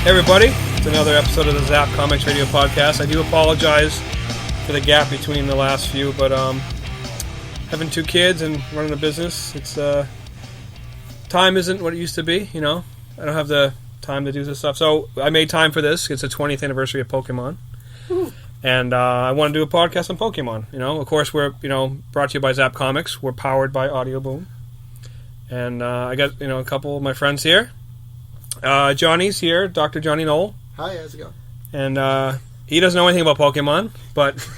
Hey everybody, it's another episode of the Zapp Comics Radio Podcast. I do apologize for the gap between the last few, but having two kids and running a business, it's time isn't what it used to be, you know. I don't have the time to do this stuff. So I made time for this. It's the 20th anniversary of Pokemon. Ooh. And I want to do a podcast on Pokemon. You know, of course, we're brought to you by Zapp Comics. We're powered by Audio Boom. And I got a couple of my friends here. Johnny's here, Dr.Jonny Knoll. Hi, how's it going? And he doesn't know anything about Pokemon, but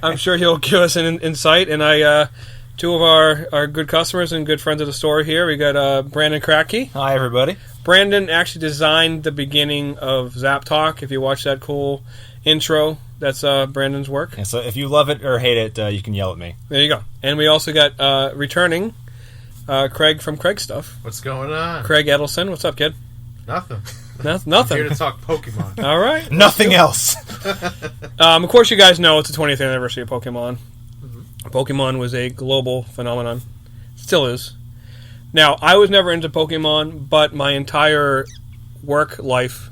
I'm sure he'll give us an insight. And two of our good customers and good friends of the store here. We got Brandon Kratky. Hi, everybody. Brandon actually designed the beginning of Zapp Talk. If you watch that cool intro, that's Brandon's work. Yeah, so if you love it or hate it, you can yell at me. There you go. And we also got returning Craig from Craig Stuff. What's going on? Craig Edelson. What's up, kid? Nothing. Nothing. I'm here to talk Pokemon. All right. Nothing else. Of course, you guys know it's the 20th anniversary of Pokemon. Mm-hmm. Pokemon was a global phenomenon. Still is. Now, I was never into Pokemon, but my entire work life,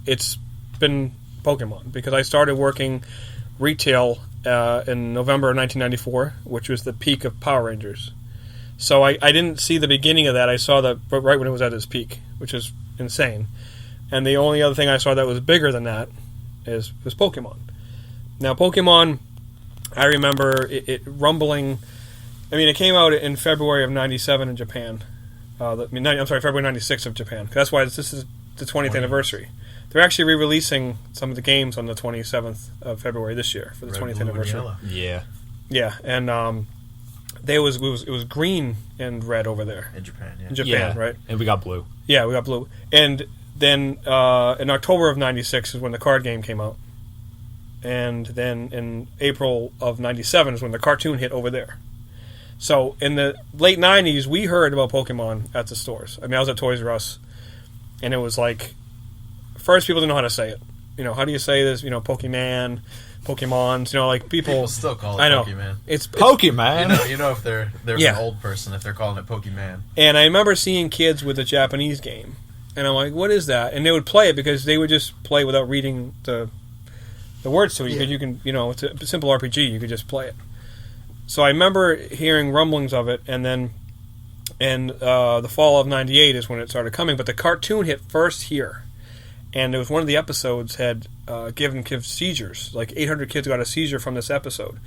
it's been Pokemon. Because I started working retail in November of 1994, which was the peak of Power Rangers. So I didn't see the beginning of that. I saw that right when it was at its peak, which is insane. And the only other thing I saw that was bigger than that was Pokemon. Now, Pokemon, I remember it rumbling. I mean, it came out in February of 97 in Japan. February 96 of Japan. That's why this is the 20th anniversary. They're actually re-releasing some of the games on the 27th of February this year for the 20th anniversary. Yeah. Yeah, and it was green and red over there. In Japan, yeah. In Japan, right? And we got blue. Yeah, we got blue. And then in October of 96 is when the card game came out. And then in April of 97 is when the cartoon hit over there. So in the late 90s, we heard about Pokemon at the stores. I mean, I was at Toys R Us, and it was like, first people didn't know how to say it. You know, how do you say this? You know, Pokemon, Pokemons. You know, like people still call it I know. Pokemon. It's Pokemon. You know if they're an old person if they're calling it Pokemon. And I remember seeing kids with a Japanese game, and I'm like, what is that? And they would play it because they would just play without reading the words to it. Because you can, it's a simple RPG. You could just play it. So I remember hearing rumblings of it, and then in the fall of '98 is when it started coming. But the cartoon hit first here, and it was one of the episodes had given kids seizures. Like 800 kids got a seizure from this episode.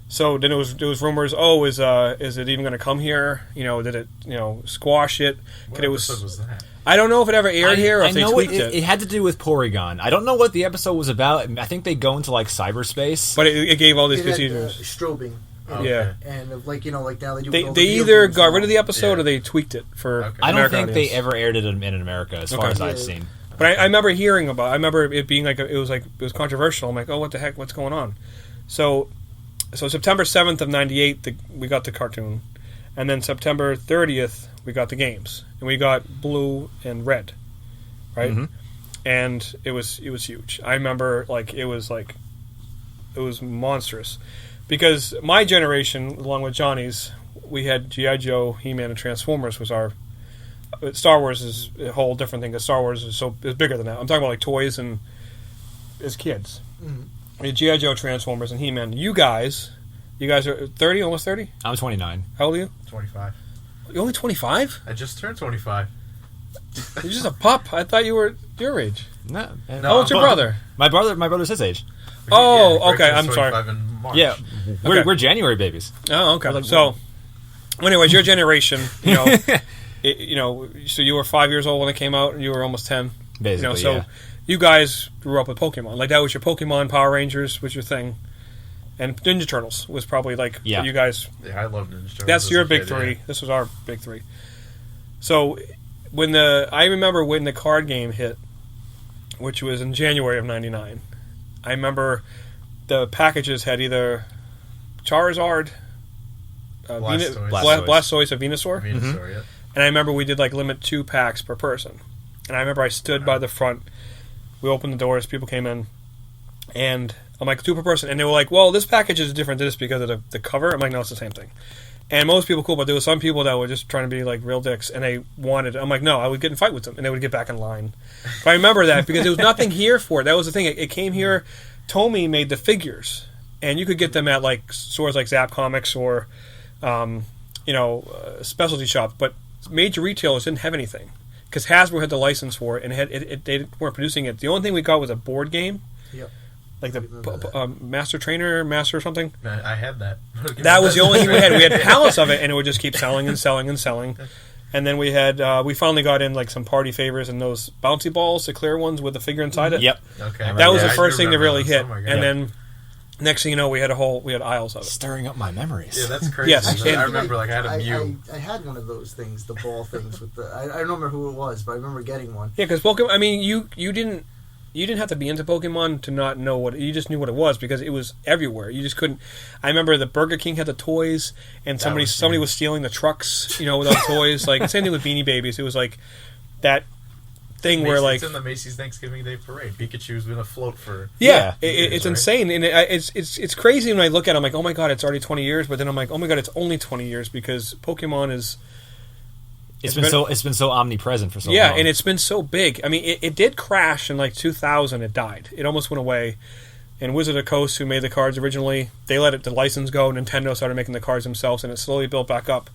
So then there was rumors. Oh, is it even going to come here? Did it squash it? What episode was that? I don't know if it ever aired here or if they tweaked it. It had to do with Porygon. I don't know what the episode was about. I think they go into like cyberspace. But it gave all these procedures. Strobing. Okay. Yeah. And like now they do. They either got rid of the episode or they tweaked it for. Okay. I don't think they ever aired it in America, as far as I've seen. But I remember hearing about. I remember it being it was controversial. I'm like, oh, what the heck? What's going on? So September 7th of '98, we got the cartoon, and then September 30th we got the games, and we got blue and red, right? Mm-hmm. And it was huge. I remember it was monstrous, because my generation, along with Johnny's, we had G.I. Joe, He-Man, and Transformers was our. Star Wars is a whole different thing, because Star Wars is bigger than that. I'm talking about toys and as kids. Mm-hmm. We had G.I. Joe, Transformers, and He-Man. You guys are 30, almost 30? I'm 29. How old are you? 25. You're only 25? I just turned 25. You're just a pup. I thought you were your age. No. How old's your brother? My brother's his age. Okay. I'm sorry. In March. Yeah, we're January babies. Oh, okay. So, anyways, your generation, so you were 5 years old when it came out, and you were almost 10. Basically, so you guys grew up with Pokemon. Like, that was your Pokemon, Power Rangers was your thing. And Ninja Turtles was probably you guys. Yeah, I love Ninja Turtles. That's your big three. Yeah. This was our big three. So I remember when the card game hit, which was in January of '99. I remember the packages had either Charizard, Blastoise, or Venusaur. Yeah. And I remember we did limit 2 packs per person. And I remember I stood by the front. We opened the doors. People came in, and I'm like, 2 per person. And they were like, well, this package is different to this because of the cover. I'm like, no, it's the same thing. And most people cool, but there were some people that were just trying to be like real dicks, and they wanted. I'm like, no, I would get in a fight with them, and they would get back in line. But I remember that because there was nothing here for it. That was the thing. It came here. Tomy made the figures, and you could get them at like stores like Zapp Comics or, specialty shops. But major retailers didn't have anything because Hasbro had the license for it, and they weren't producing it. The only thing we got was a board game. Yep. Like the Master Trainer, Master or something. I had that. That was the only thing we had. We had pallets of it, and it would just keep selling and selling and selling. And then we had, we finally got in like some party favors and those bouncy balls, the clear ones with the figure inside it. Yep. Okay. That was the first thing to really hit. Oh And then next thing you know, we had aisles of it. Stirring up my memories. Yeah, that's crazy. Yes. Actually, I remember I had a Mew. I had one of those things, the ball things with the. I don't remember who it was, but I remember getting one. Yeah, because Pokemon. I mean, you didn't have to be into Pokemon to not know what you just knew what it was because it was everywhere. You just couldn't. I remember the Burger King had the toys, and somebody was stealing the trucks, with those toys. Like same thing with Beanie Babies. It was like that thing where like it's in the Macy's Thanksgiving Day Parade. Pikachu's been afloat for years, right? it's insane, and it's crazy when I look at it. I'm like, oh my god, it's already 20 years. But then I'm like, oh my god, it's only 20 years because Pokemon is. It's been so omnipresent for so long. Yeah, and it's been so big. I mean, it did crash in like 2000. It died. It almost went away. And Wizard of the Coast, who made the cards originally, they let the license go. Nintendo started making the cards themselves, and it slowly built back up.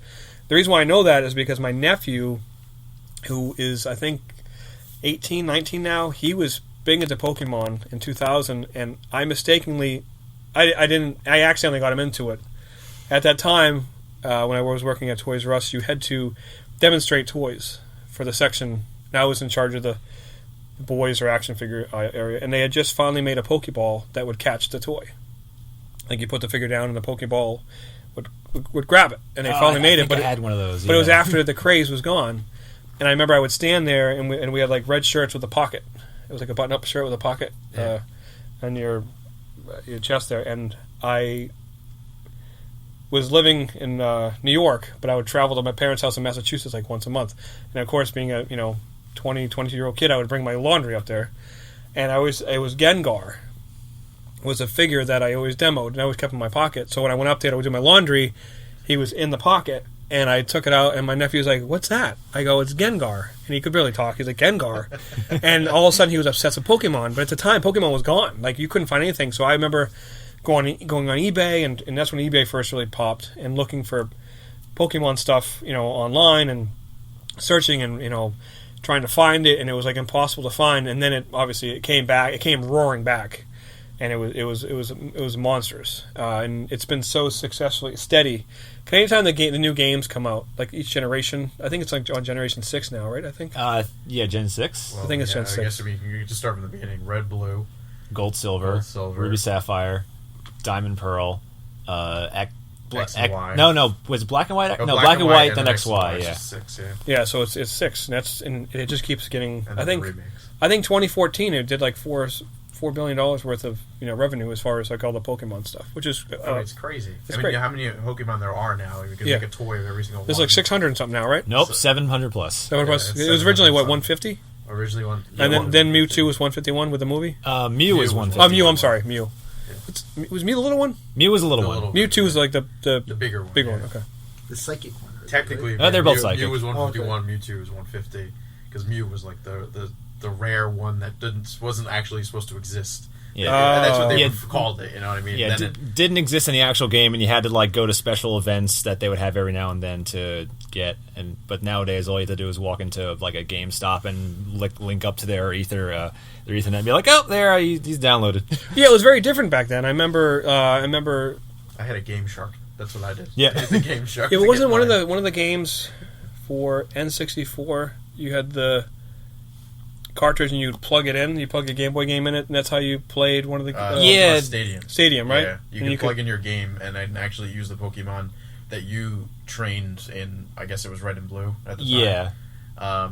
The reason why I know that is because my nephew, who is I think 18, 19 now, he was big into Pokemon in 2000, and I accidentally got him into it. At that time, when I was working at Toys R Us, you had to demonstrate toys for the section. Now I was in charge of the boys or action figure area, and they had just finally made a Pokeball that would catch the toy. Like you put the figure down, and the Pokeball would grab it, and they finally made it. But I had one of those. But it was after the craze was gone, and I remember I would stand there, and we had like red shirts with a pocket. It was like a button-up shirt with a pocket on your chest there, and I was living in New York, but I would travel to my parents' house in Massachusetts like once a month. And of course, being a 22-year-old kid, I would bring my laundry up there. And it was Gengar was a figure that I always demoed, and I always kept in my pocket. So when I went up there to do my laundry, he was in the pocket, and I took it out, and my nephew was like, "What's that?" I go, "It's Gengar." And he could barely talk. He's like, "Gengar." And all of a sudden, he was obsessed with Pokemon. But at the time, Pokemon was gone. Like, you couldn't find anything. So I remember going on eBay, and that's when eBay first really popped, and looking for Pokemon stuff, online, and searching, and trying to find it, and it was like impossible to find. And then it came back. It came roaring back, and it was monstrous. And it's been so successfully steady. Anytime the new games come out, like each generation, I think it's like on Generation 6 now, right? I think. Yeah, Gen 6. I think it's Gen 6. I guess you can just start from the beginning. Red, blue, Gold, silver, Ruby, Sapphire, Diamond, Pearl, X and Y. No, was it Black and White? Oh, no, Black and White, then XY. Yeah. 6, Yeah, so it's 6, and it just keeps getting. And I think 2014 it did like $4 billion worth of revenue as far as like all the Pokemon stuff, which is it's crazy. Great. How many Pokemon there are now? You can make a toy of every single one. There's like 600 and something now, right? Nope, 700 plus. 700 plus. It was originally 150. Originally one, and then Mewtwo was 151 with the movie. Mew was 150. Oh, Mew. I'm sorry, Mew. Was Mew the little one? Mew was the little one. Mewtwo was like the bigger one. Bigger one. Okay. The psychic one. Right? Technically, they're both psychic. Mew was 151. Mewtwo was 150 because Mew was like the rare one that wasn't actually supposed to exist. Yeah, that's what they called it. You know what I mean? Yeah, didn't exist in the actual game, and you had to like go to special events that they would have every now and then to get. But nowadays, all you have to do is walk into like a GameStop and link up to their Ethernet and be like, "Oh, there, he's downloaded." Yeah, it was very different back then. I remember. I had a Game Shark. That's what I did. Yeah, I had the Game Shark. Yeah, but wasn't one of the games for N64? You had the cartridge and you'd plug it in. You plug your Game Boy game in it, and that's how you played one of the Stadium, right? Yeah, you could plug in your game and then actually use the Pokemon that you trained in. I guess it was Red and Blue at the time. Yeah,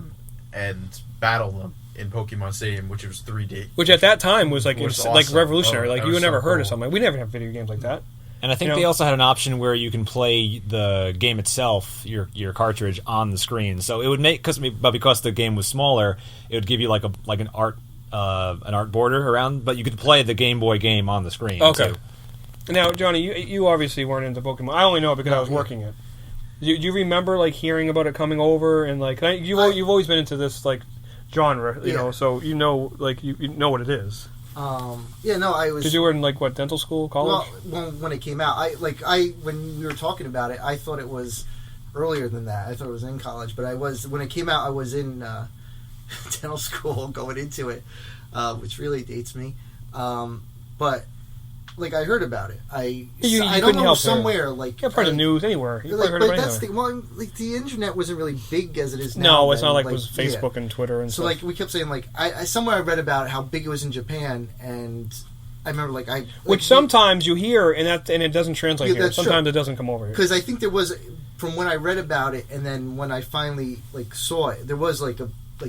and battle them in Pokemon Stadium, which was 3D. Which at that time was like awesome. like revolutionary. Like you would never heard of cool. something. We never have video games like that. and I think they also had an option where you can play the game itself, your cartridge, on the screen. So it would make because the game was smaller, it would give you like an art border around, but you could play the Game Boy game on the screen. Okay. Too. Now, Johnny, you obviously weren't into Pokemon. I only know it because I was working it. Do you remember like hearing about it coming over and like you've always been into this like genre, you know, so you know like you know what it is. Yeah, no, I was. Because you were in like what, dental school, college? Well, when it came out, when we were talking about it, I thought it was earlier than that. I thought it was in college, but when it came out, I was in dental school going into it, which really dates me. But like I heard about it. I don't know somewhere like part of the news anywhere. You heard about that's the internet wasn't really big as it is now. No, it's not like it was Facebook and Twitter and so stuff. like we kept saying like I somewhere I read about how big it was in Japan, and I remember which sometimes you hear and it doesn't translate here. Sometimes true. It doesn't come over here. Because I think there was, from when I read about it and then when I finally like saw it, there was like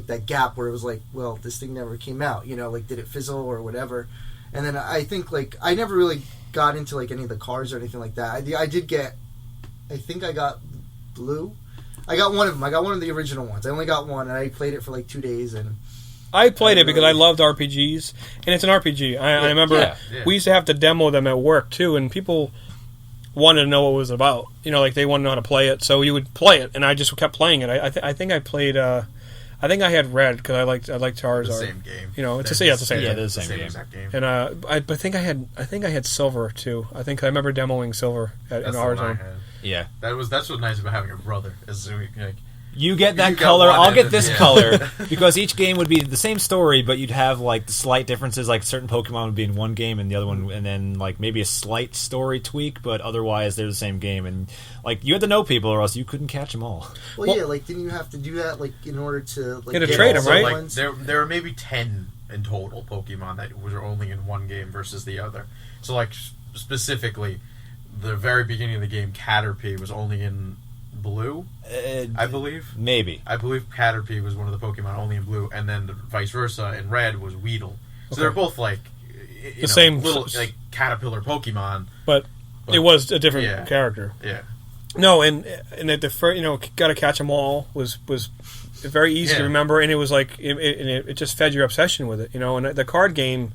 that gap where it was like, well, this thing never came out. You know, like did it fizzle or whatever? And then I think like I never really got into like any of the cards or anything like that. I did get, I think I got Blue. I got one of them. I got one of the original ones. I only got one, and I played it for like 2 days. And I played it because I loved RPGs, and it's an RPG. I remember we used to have to demo them at work too, and people wanted to know what it was about. You know, like they wanted to know how to play it, so you would play it, and I just kept playing it. I think I played. I think I had Red because I liked Charizard. The same game. You know, it's the same. Yeah, thing. the same game. Exact game. And I think I had Silver too. I remember demoing Silver in our zone. Yeah, that's what's nice about having a brother. Is like, you get that color, I'll get this color, because each game would be the same story, but you'd have like the slight differences. Like certain Pokemon would be in one game and the other one, and then like maybe a slight story tweak, but otherwise they're the same game. And like you had to know people, or else you couldn't catch them all. Well, yeah, like didn't you have to do that like in order to like get trade them, right? Like, there are maybe 10 in total Pokemon that were only in one game versus the other. So like specifically, the very beginning of the game, Caterpie was only in Blue, I believe. Maybe. I believe Caterpie was one of the Pokemon only in Blue, and then vice versa, in Red was Weedle. So they're both like the same little like caterpillar Pokemon, but it was a different character. Yeah. No, and at the first, got to catch them all was very easy to remember, and it was like it just fed your obsession with it, And the card game,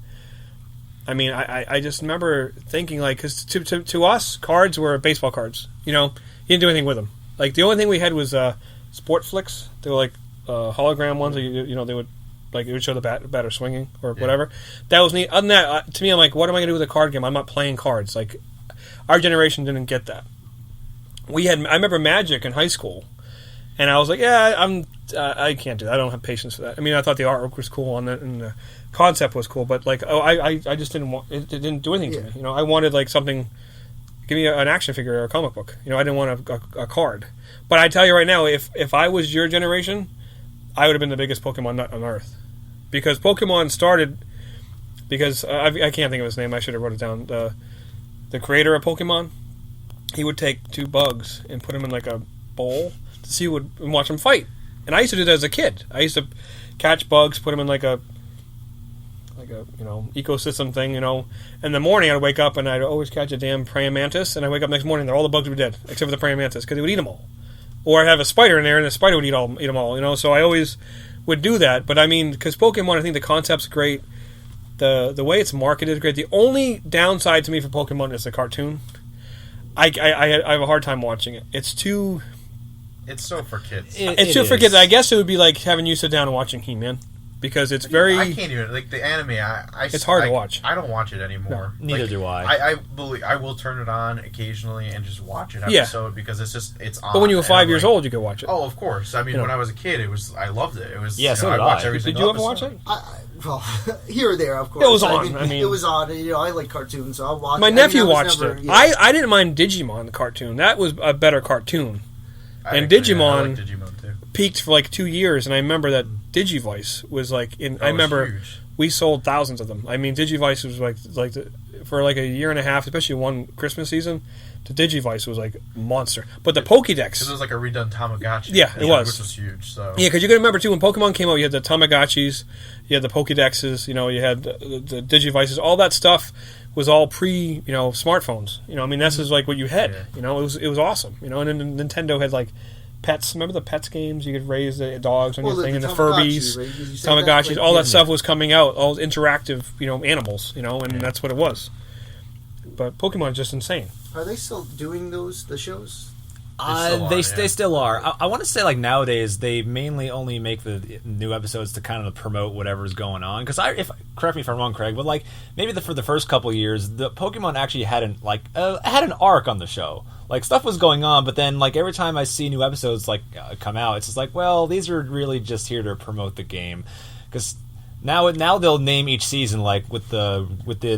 I mean, I just remember thinking like, because to us, cards were baseball cards. You didn't do anything with them. Like the only thing we had was Sport Flicks. They were like hologram ones. They would like it would show the batter swinging or whatever. That was neat. Other than that, to me, I'm like, what am I going to do with a card game? I'm not playing cards. Like our generation didn't get that. I remember Magic in high school, and I was like, I can't do that. I don't have patience for that. I mean, I thought the artwork was cool and the concept was cool, but like, I just didn't want it. Didn't do anything to me. I wanted like something. Give me an action figure or a comic book. I didn't want a card. But I tell you right now, if I was your generation, I would have been the biggest Pokemon nut on Earth. Because Pokemon started... Because I can't think of his name. I should have wrote it down. The creator of Pokemon, he would take 2 bugs and put them in like a bowl to see and watch them fight. And I used to do that as a kid. I used to catch bugs, put them in like a ecosystem thing, In the morning, I'd wake up and I'd always catch a damn praying mantis, and I wake up next morning, all the bugs would be dead except for the praying mantis because he would eat them all. Or I'd have a spider in there, and the spider would eat them all. So I always would do that. But I mean, because Pokemon, I think the concept's great, the way it's marketed is great. The only downside to me for Pokemon is the cartoon. I have a hard time watching it. It's too. It's so for kids. It's too for kids. I guess it would be like having you sit down and watching He-Man. Because it's very... I can't even... Like, the anime, it's hard to watch. I don't watch it anymore. No, neither do I. I believe... I will turn it on occasionally and just watch an episode because it's on. But when you were 5 years old, you could watch it. Oh, of course. I mean, when I was a kid, I loved it. It was... Yeah, so did I watched every Did single you ever episode. watch it? Well, here or there, of course. It was on. It was on. I like cartoons, so I'll watch it. My nephew watched it. Yeah. I didn't mind Digimon, the cartoon. That was a better cartoon. And Digimon... I like Digimon, too. Peaked for like 2 years, and I remember that Digivice was like I remember huge. We sold thousands of them. I mean, Digivice was for like a year and a half, especially one Christmas season. The Digivice was like a monster. But the Pokédex, because it was like a redone Tamagotchi. Yeah, it was, which was huge. So yeah, because you got to remember too, when Pokemon came out, you had the Tamagotchis, you had the Pokédexes, you had the Digivices, all that stuff was all pre smartphones. I mean, this is like what you had. Yeah. It was awesome. And then Nintendo had like pets. Remember the pets games? You could raise the dogs on your thing, and the Furbies, right? Tamagotchis, all that stuff was coming out. All interactive, animals, and that's what it was. But Pokemon is just insane. Are they still doing the shows? They still are. I want to say like nowadays they mainly only make the new episodes to kind of promote whatever's going on. Because correct me if I'm wrong, Craig, but like maybe for the first couple years, the Pokemon actually had an arc on the show. Like stuff was going on, but then like every time I see new episodes like come out, it's just like, well, these are really just here to promote the game. Because now they'll name each season like with the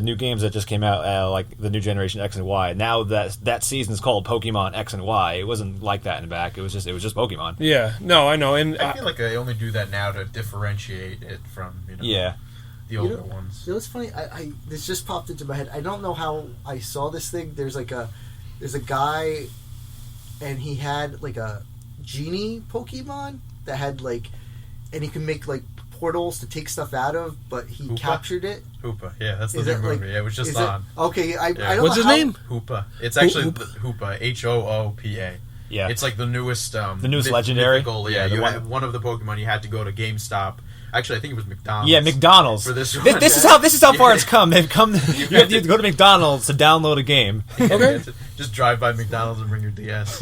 new games that just came out, like the new generation X and Y. Now that season is called Pokemon X and Y. It wasn't like that in the back. It was just Pokemon. Yeah, no, I know, and I feel like they only do that now to differentiate it from the older ones. You know what's funny? I this just popped into my head. I don't know how I saw this thing. There's a guy, and he had like a genie Pokemon that had like, and he can make like portals to take stuff out of, but he captured it. Hoopa, yeah, that's the new movie. Yeah, it was just on. Okay, I don't What's know his name? Hoopa. It's actually Hoopa. Hoopa. Yeah, it's like the newest, the newest legendary. Mythical, you had one of the Pokemon. You had to go to GameStop. Actually, I think it was McDonald's. Yeah, McDonald's. For this one. This is how far it's come. They've come. You have to go to McDonald's to download a game. Okay. Just drive by McDonald's and bring your DS.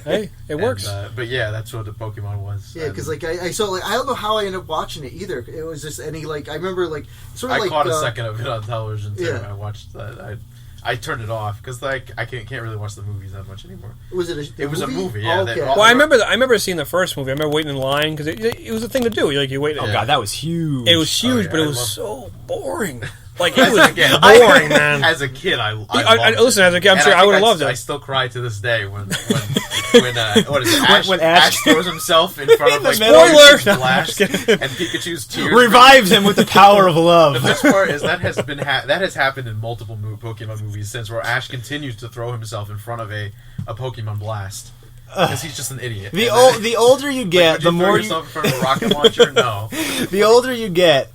Hey, it works. But yeah, that's what the Pokemon was. Yeah, because like I saw, like I don't know how I ended up watching it either. It was just I remember like sort of I like caught a second of it on television too. Yeah. I watched that. I turned it off because like I can't really watch the movies that much anymore. Was it? It was a movie. Yeah. Oh, okay. Well, I remember seeing the first movie. I remember waiting in line because it was a thing to do. You wait. Oh god, that was huge. It was huge, yeah, but it was so boring. Like it was boring, man. As a kid, I listen. As a kid, I'm sure I would have loved it. I still cry to this day when what is it? When Ash throws himself in front of like spoiler blast and Pikachu's tears revives him with the power of love. The best part is that has happened in multiple Pokemon movies since, where Ash continues to throw himself in front of a Pokemon blast because he's just an idiot. The older you get, the more you throw yourself in front of a rocket launcher. No, the older you get.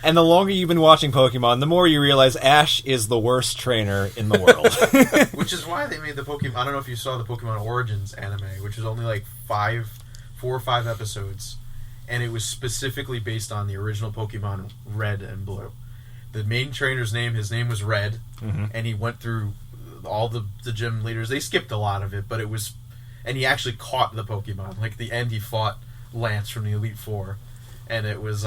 And the longer you've been watching Pokemon, the more you realize Ash is the worst trainer in the world. Which is why they made the Pokemon... I don't know if you saw the Pokemon Origins anime, which was only like 4 or 5 episodes. And it was specifically based on the original Pokemon Red and Blue. The main trainer's his name was Red. Mm-hmm. And he went through all the gym leaders. They skipped a lot of it, but it was... And he actually caught the Pokemon. Like, at the end, he fought Lance from the Elite Four. And it was...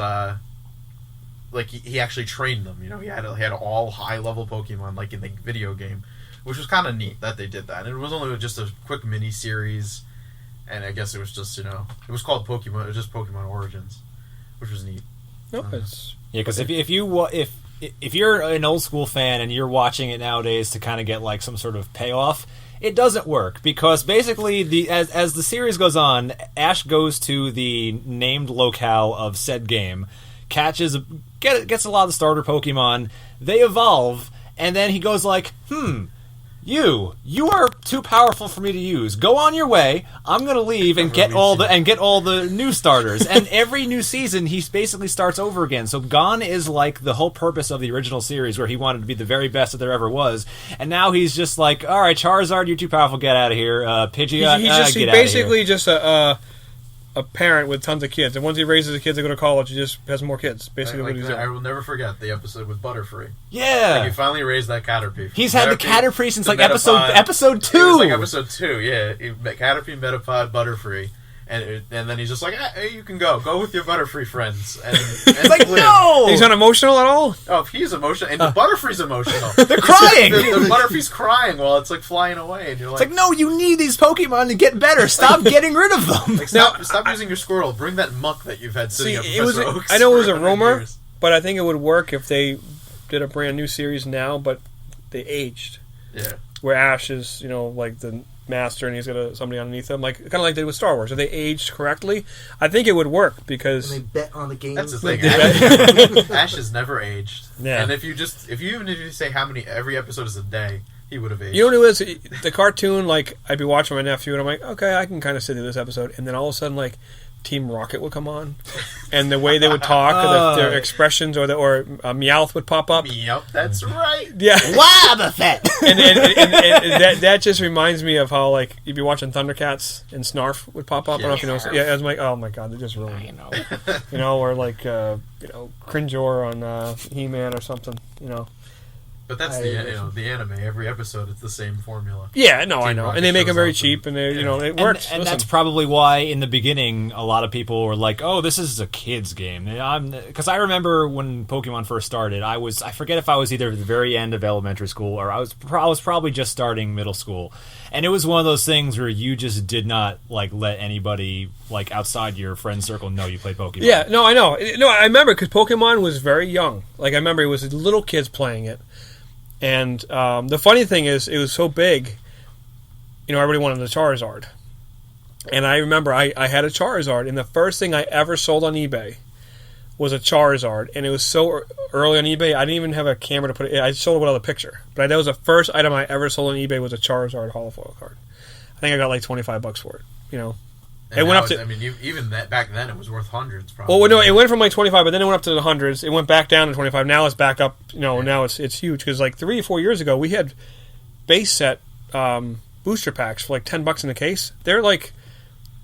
like he actually trained them, he had all high level Pokemon like in the video game, which was kind of neat that they did that. And it was only just a quick mini series, and I guess it was just it was called Pokemon. It was just Pokemon Origins, which was neat. No, it's because if you're an old school fan and you're watching it nowadays to kind of get like some sort of payoff, it doesn't work because basically as the series goes on, Ash goes to the named locale of said game, gets a lot of the starter Pokemon, they evolve, and then he goes like, you are too powerful for me to use. Go on your way. I'm gonna leave and get all the new starters. And every new season, he basically starts over again. So gone is like the whole purpose of the original series, where he wanted to be the very best that there ever was. And now he's just like, all right, Charizard, you're too powerful. Get out of here. Pidgeot, he's get basically just a parent with tons of kids, and once he raises the kids to go to college, he just has more kids. Basically, what he's doing. I will never forget the episode with Butterfree. Yeah, like he finally raised that Caterpie. He's had the Caterpie since like episode 2. It was like episode 2. Yeah, Caterpie, Metapod, Butterfree, and then he's just like, hey, you can go with your Butterfree friends. And it's like no, he's unemotional at all. Oh, if he's emotional, and the Butterfree's emotional. They're crying. the Butterfree's crying while it's like flying away, and you're like, it's like, no, you need these Pokemon to get better. Stop getting rid of them. Like, stop using your Squirtle. Bring that muck that you've had sitting up Professor Oaks. I know it was a rumor, but I think it would work if they did a brand new series now, but they aged. Yeah, where Ash is, like the master, and he's got somebody underneath him, like kind of like they did with Star Wars. If they aged correctly, I think it would work because and they bet on the game. That's the thing. Ash has never aged. Yeah. And if you say how many every episode is a day, he would have aged. You know what it is? The cartoon, like I'd be watching my nephew, and I'm like, okay, I can kind of sit through this episode, and then all of a sudden, like Team Rocket would come on, and the way they would talk, their expressions, or Meowth would pop up. Yep, that's right. Yeah, Wobbuffet. and that just reminds me of how like you'd be watching Thundercats and Snarf would pop up. I don't know if you know. Yeah, I was like, oh my god, they just ruined it. Or like Cringor on He-Man or something. But that's the anime. Every episode, it's the same formula. Yeah, no, I Team know, Rocket and they make them shows very up cheap, and they, yeah. it works. And Listen. that's probably why in the beginning a lot of people were like, "Oh, this is a kids game." Because I remember when Pokemon first started, I forget if I was either at the very end of elementary school or I was probably just starting middle school, and it was one of those things where you just did not like let anybody like outside your friend circle know you played Pokemon. Yeah, no, I know. No, I remember because Pokemon was very young. Like I remember it was little kids playing it. And the funny thing is, it was so big, everybody wanted the Charizard. And I remember I had a Charizard, and the first thing I ever sold on eBay was a Charizard. And it was so early on eBay, I didn't even have a camera to put it. I sold it without a picture. But that was the first item I ever sold on eBay was a Charizard holofoil card. I think I got like $25 for it, And it went up to. even that back then, it was worth hundreds. Probably. Well, no, it went from like 25, but then it went up to the hundreds. It went back down to 25. Now it's back up. Now it's huge because like 3 or 4 years ago we had base set booster packs for like $10 in the case. They're like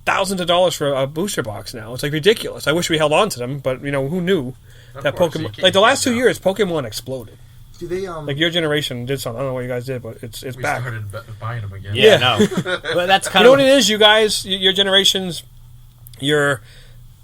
thousands of dollars for a booster box now. It's like ridiculous. I wish we held on to them, but who knew that Pokemon? Like the last 2 years, Pokemon exploded. Do they Like your generation did something. I don't know what you guys did, but it's we back. started buying them again. Yeah, no. But that's kind You know of what it is, you guys. Your generations, you're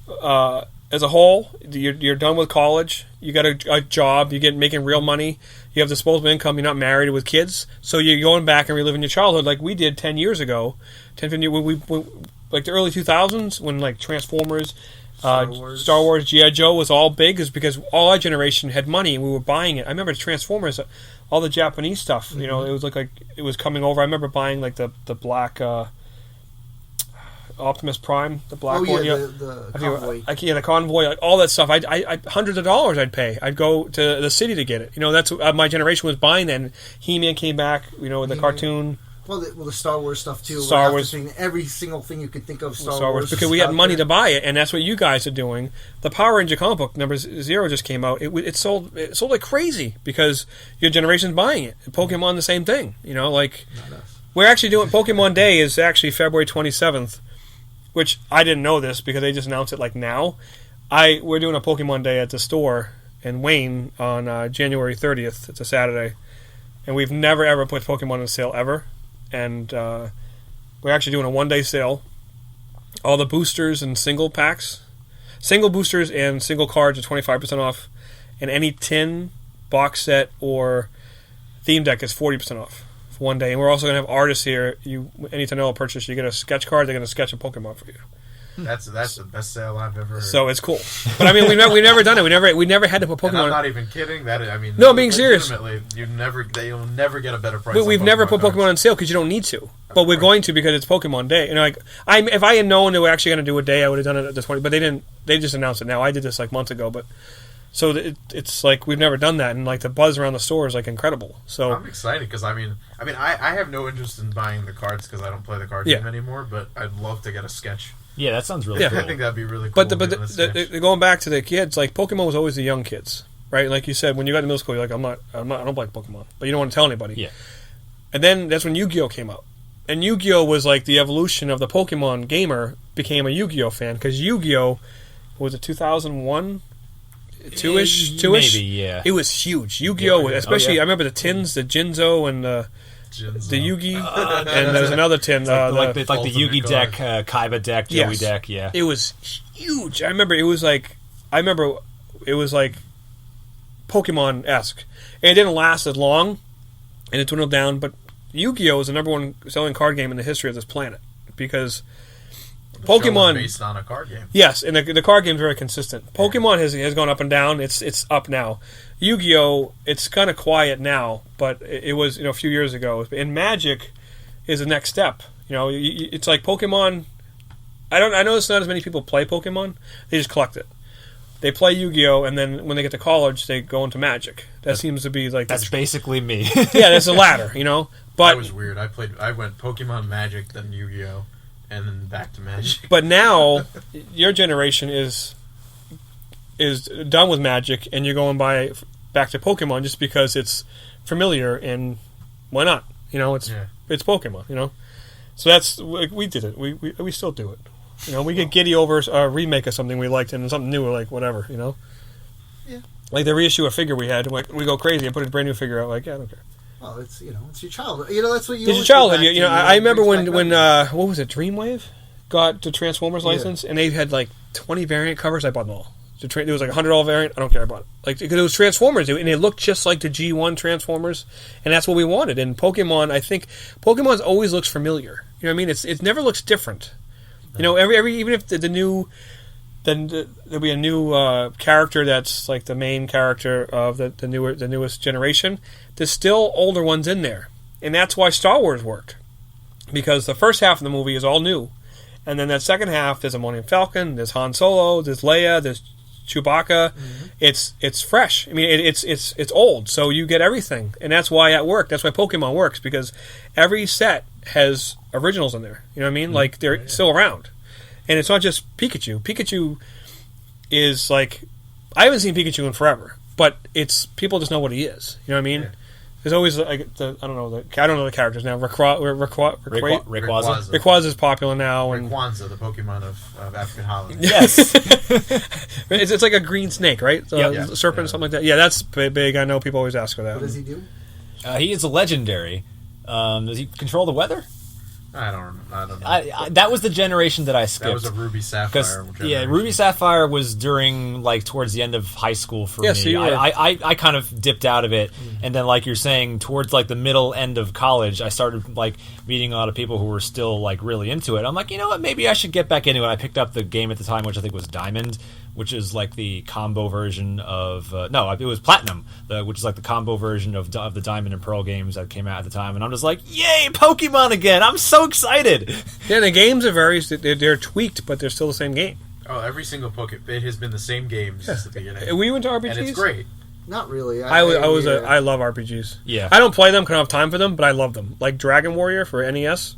as a whole, you're done with college. You got a job. You making real money. You have disposable income. You're not married with kids, so you're going back and reliving your childhood like we did 10 years ago. 10, 15 years, we like the early 2000s when like Transformers. Star Wars, G.I. Joe was all big is because all our generation had money and we were buying it. I remember Transformers, all the Japanese stuff, it was like it was coming over. I remember buying like the black Optimus Prime, the black one. The convoy. The convoy, like all that stuff. I hundreds of dollars I'd pay. I'd go to the city to get it. That's my generation was buying then. He-Man came back, with the cartoon. Well, the Star Wars stuff too. Star Wars, every single thing you could think of. Star Wars because we had money to buy it, and that's what you guys are doing. The Power Ranger comic book number 0 just came out. It sold like crazy because your generation's buying it. Pokemon the same thing. We're actually doing Pokemon Day is actually February 27th, which I didn't know this because they just announced it like now. We're doing a Pokemon Day at the store in Wayne on January 30th. It's a Saturday, and we've never ever put Pokemon on sale ever. And we're actually doing a one-day sale. All the boosters and single packs, single boosters and single cards are 25% off, and any tin, box set, or theme deck is 40% off for one day. And we're also going to have artists here. Any $10 purchase, you get a sketch card. They're going to sketch a Pokemon for you. That's the best sale I've ever heard. So it's cool. But I mean, we've never done it. We never had to put Pokemon. And I'm not even kidding. No, I'm being serious. You'll never get a better price. We've never put Pokemon on sale because you don't need to. But we're going to because it's Pokemon Day. If I had known they were actually going to do a day, I would have done it at the 20. But they didn't. They just announced it now. I did this like months ago. But so it's like we've never done that, and like the buzz around the store is like incredible. So I'm excited because I have no interest in buying the cards because I don't play the card game anymore. But I'd love to get a sketch. Yeah, that sounds really cool. I think that'd be really cool. But going back to the kids, like Pokemon was always the young kids, right? Like you said, when you got to middle school, you're like, I don't like Pokemon, but you don't want to tell anybody. Yeah. And then that's when Yu-Gi-Oh came out, and Yu-Gi-Oh was like the evolution of the Pokemon gamer became a Yu-Gi-Oh fan because Yu-Gi-Oh was it 2001, two-ish. Maybe, yeah. It was huge. Yu-Gi-Oh, especially I remember the tins, the Jinzo and the Yugi, and there's another tin. Like the Yugi deck, Kaiba deck, Joey deck, yeah. It was huge. I remember it was like Pokemon-esque. And it didn't last as long, and it dwindled down, but Yu-Gi-Oh! Is the number one selling card game in the history of this planet, because Pokemon based on a card game. Yes, and the card game is very consistent. Pokemon has gone up and down. It's up now. Yu-Gi-Oh! It's kind of quiet now, but it was a few years ago. And Magic is the next step. It's like Pokemon. I know there's not as many people play Pokemon. They just collect it. They play Yu-Gi-Oh! And then when they get to college, they go into Magic. That seems to be like that's basically me. Yeah, that's a ladder. But that was weird. I went Pokemon, Magic, then Yu-Gi-Oh! And then back to Magic. But now, your generation is done with Magic, and you're going back to Pokemon just because it's familiar, and why not? It's Pokemon. So that's we did it. We still do it. We get giddy over a remake of something we liked, and something new, we're like whatever. Yeah. Like they reissue a figure we had, and we go crazy and put a brand new figure out. Like, yeah, I don't care. Well, it's it's your childhood. That's what you. It's your childhood. I remember when what was it? Dreamwave got the Transformers license, and they had like 20 variant covers. I bought them all. There was like a $100 variant. I don't care. I bought it. Like because it was Transformers, and it looked just like the G1 Transformers, and that's what we wanted. And Pokemon, I think Pokemon's always looks familiar. You know what I mean? It never looks different. Every even if the new. Then there'll be a new character that's like the main character of the newest generation. There's still older ones in there, and that's why Star Wars worked, because the first half of the movie is all new, and then that second half there's a Millennium Falcon, there's Han Solo, there's Leia, there's Chewbacca. Mm-hmm. It's fresh. I mean, it's old, so you get everything, and that's why it worked. That's why Pokemon works, because every set has originals in there. You know what I mean? Mm-hmm. Like they're still around. And it's not just Pikachu. Pikachu is like... I haven't seen Pikachu in forever, but it's... People just know what he is. You know what I mean? Yeah. There's always... I don't know the characters now. Rayquaza. Rayquaza is popular now. And Rayquaza, the Pokemon of African Holland. Yes. it's like a green snake, right? Serpent or something like that. Yeah, that's big. I know people always ask for that. What does he do? He is a legendary. Does he control the weather? I don't know. That was the generation that I skipped. That was a Ruby Sapphire. Yeah, Ruby Sapphire was during towards the end of high school for me. So I kind of dipped out of it, and then like you're saying, towards the middle end of college, I started meeting a lot of people who were still really into it. I'm like, you know what, maybe I should get back into it. I picked up the game at the time, which I think was Diamond, which is the combo version of it was Platinum, which is the combo version of the Diamond and Pearl games that came out at the time, and I'm just like, yay, Pokemon again! I'm so excited. Yeah, the games are they're tweaked, but they're still the same game. Oh, every single Pokemon, it has been the same game since the beginning. We went to RPGs, and it's great. Not really. I love RPGs. Yeah, I don't play them because I don't have time for them, but I love them. Like Dragon Warrior for NES,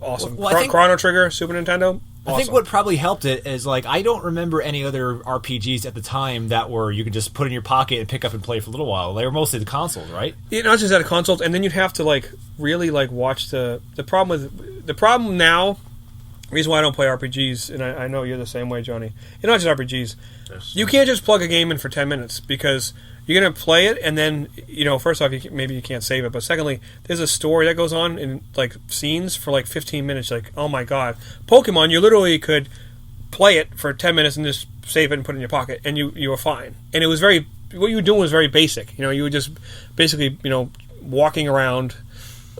awesome. Chrono Trigger, Super Nintendo. I think what probably helped it is I don't remember any other RPGs at the time that were you could just put in your pocket and pick up and play for a little while. They were mostly the consoles, right? Yeah, not just at consoles, and then you'd have to really watch the problem now. The reason why I don't play RPGs, and I know you're the same way, Johnny. It's not just RPGs. You can't just plug a game in for 10 minutes because you're going to play it, and then, first off, maybe you can't save it, but secondly, there's a story that goes on in, scenes for, 15 minutes, oh my god. Pokemon, you literally could play it for 10 minutes and just save it and put it in your pocket, and you were fine. And it was what you were doing was very basic. You were just basically, walking around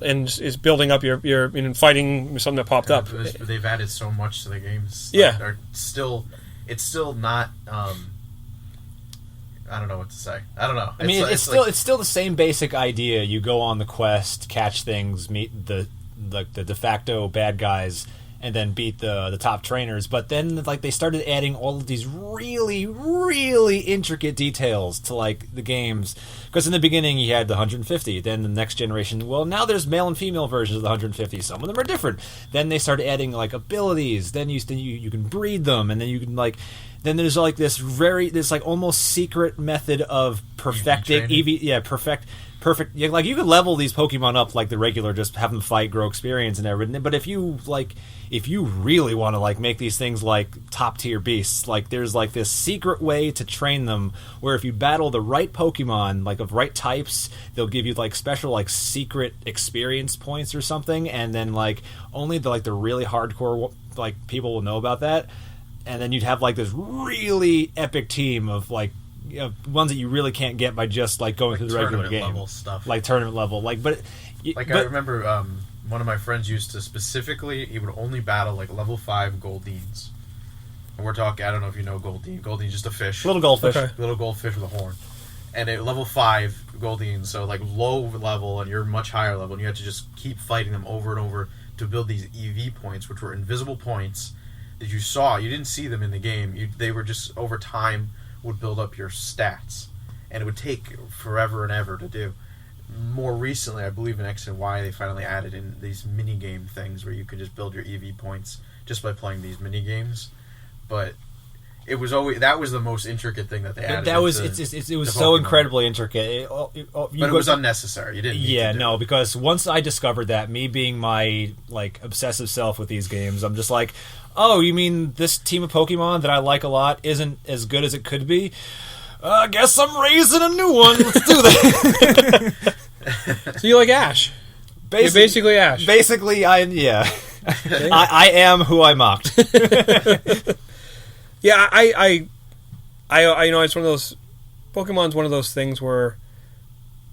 and is building up your fighting something that popped up. They've added so much to the games. Yeah. It's still not... I don't know what to say. I don't know. I mean, it's still the same basic idea. You go on the quest, catch things, meet the de facto bad guys, and then beat the top trainers. But then they started adding all of these really, really intricate details to the games. Because in the beginning you had the 150. Then the next generation, well, now there's male and female versions of the 150. Some of them are different. Then they started adding abilities. Then you can breed them, and then you can Then there's this almost secret method of perfecting EV. Perfect. Yeah, you could level these Pokemon up like the regular, just have them fight, grow experience, and everything. But if you really want to make these things top tier beasts, there's this secret way to train them. Where if you battle the right Pokemon, of right types, they'll give you special secret experience points or something, and then only the really hardcore people will know about that. And then you'd have this really epic team of ones that you really can't get by just going through the regular game, level stuff, tournament level. But I remember one of my friends used to specifically, he would only battle level 5 Goldines. And we're talking, I don't know if you know Goldine. Goldine's just a fish, little goldfish, little goldfish with a horn. And at level 5 Goldine, so low level, and you're much higher level, and you have to just keep fighting them over and over to build these EV points, which were invisible points that you saw. You didn't see them in the game. They were just, over time, would build up your stats. And it would take forever and ever to do. More recently, I believe in X and Y, they finally added in these mini-game things where you could just build your EV points just by playing these mini-games. But it was always, that was the most intricate thing that they added. It was so incredibly intricate. But it was unnecessary. You didn't need to do it. Because once I discovered that, me being my obsessive self with these games, I'm just oh, you mean this team of Pokemon that I like a lot isn't as good as it could be? I guess I'm raising a new one. Let's do that. So you like Ash? You're basically Ash. Basically, I am who I mocked. Yeah, I you know, it's one of those. Pokemon's one of those things where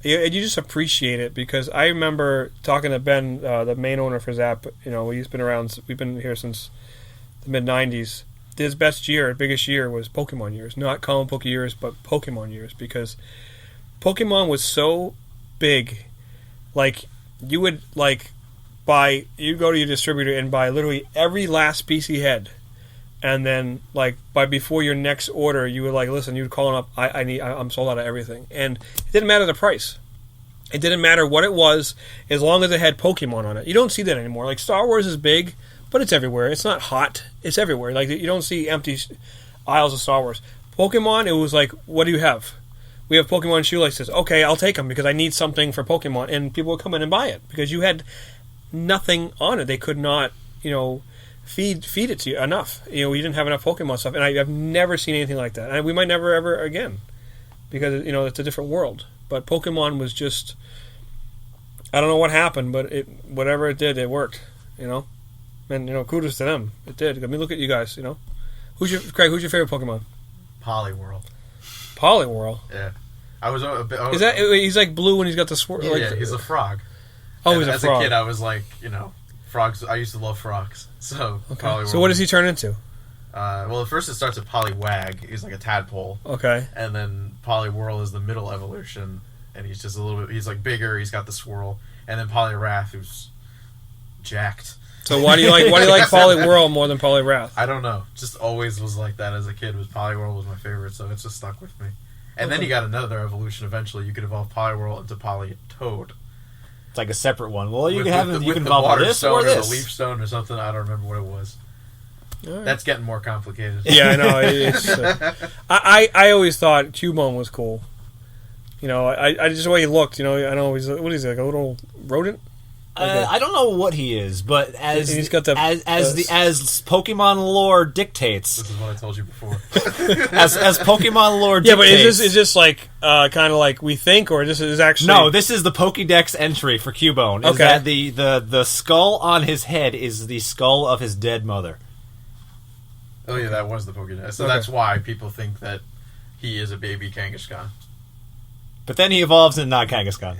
you just appreciate it, because I remember talking to Ben, the main owner for Zapp. You know, we've been here since the mid '90s. His biggest year was Pokemon years, not comic book years, but Pokemon years, because Pokemon was so big. Like, you would you'd go to your distributor and buy literally every last piece he had. And then, before your next order, you would listen. You'd call him up. I'm sold out of everything, and it didn't matter the price. It didn't matter what it was, as long as it had Pokemon on it. You don't see that anymore. Like, Star Wars is big, but it's everywhere. It's not hot. It's everywhere. Like, you don't see empty aisles of Star Wars. Pokemon, it was like, what do you have? We have Pokemon shoelaces. Okay, I'll take them because I need something for Pokemon, and people would come in and buy it because you had nothing on it. They could not, feed it to you enough. You didn't have enough Pokemon stuff, and I've never seen anything like that. And we might never ever again, because it's a different world. But Pokemon was just, I don't know what happened, but whatever it did, it worked. And kudos to them. It did. I mean, look at you guys. Who's your favorite Pokemon? Poliwhirl. Poliwhirl. Yeah, I was a bit. Is that he's like blue when he's got the swirl? Yeah, he's a frog. Oh, he's a frog. As a kid, I was like, frogs. I used to love frogs. So, okay. So what does he turn into? Well, at first it starts with Poliwag. He's like a tadpole. Okay. And then Poliwhirl is the middle evolution, and he's just a little bit. He's like bigger. He's got the swirl, and then Poliwrath, who's jacked. So why do you like Poliwhirl more than Poliwrath? I don't know. Just always was like that as a kid. Poliwhirl was my favorite, so it's just stuck with me. And then you got another evolution. Eventually, you could evolve Poliwhirl into Politoad. It's like a separate one. Well, you with, can have with you can the evolve water this stone or or this. the leaf stone or something. I don't remember what it was. Right. That's getting more complicated. Yeah, I know. It's, I always thought Cubone was cool. I just the way he looked. I know he's what is he, like a little rodent. I don't know what he is, but as he's got as Pokemon lore dictates. This is what I told you before. as Pokemon lore dictates. Yeah, but is this like kind of like we think, or this is actually? No, this is the Pokédex entry for Cubone. Is okay. That the skull on his head is the skull of his dead mother. Oh yeah, that was the Pokédex. So okay. That's why people think that he is a baby Kangaskhan. But then he evolves into not Kangaskhan.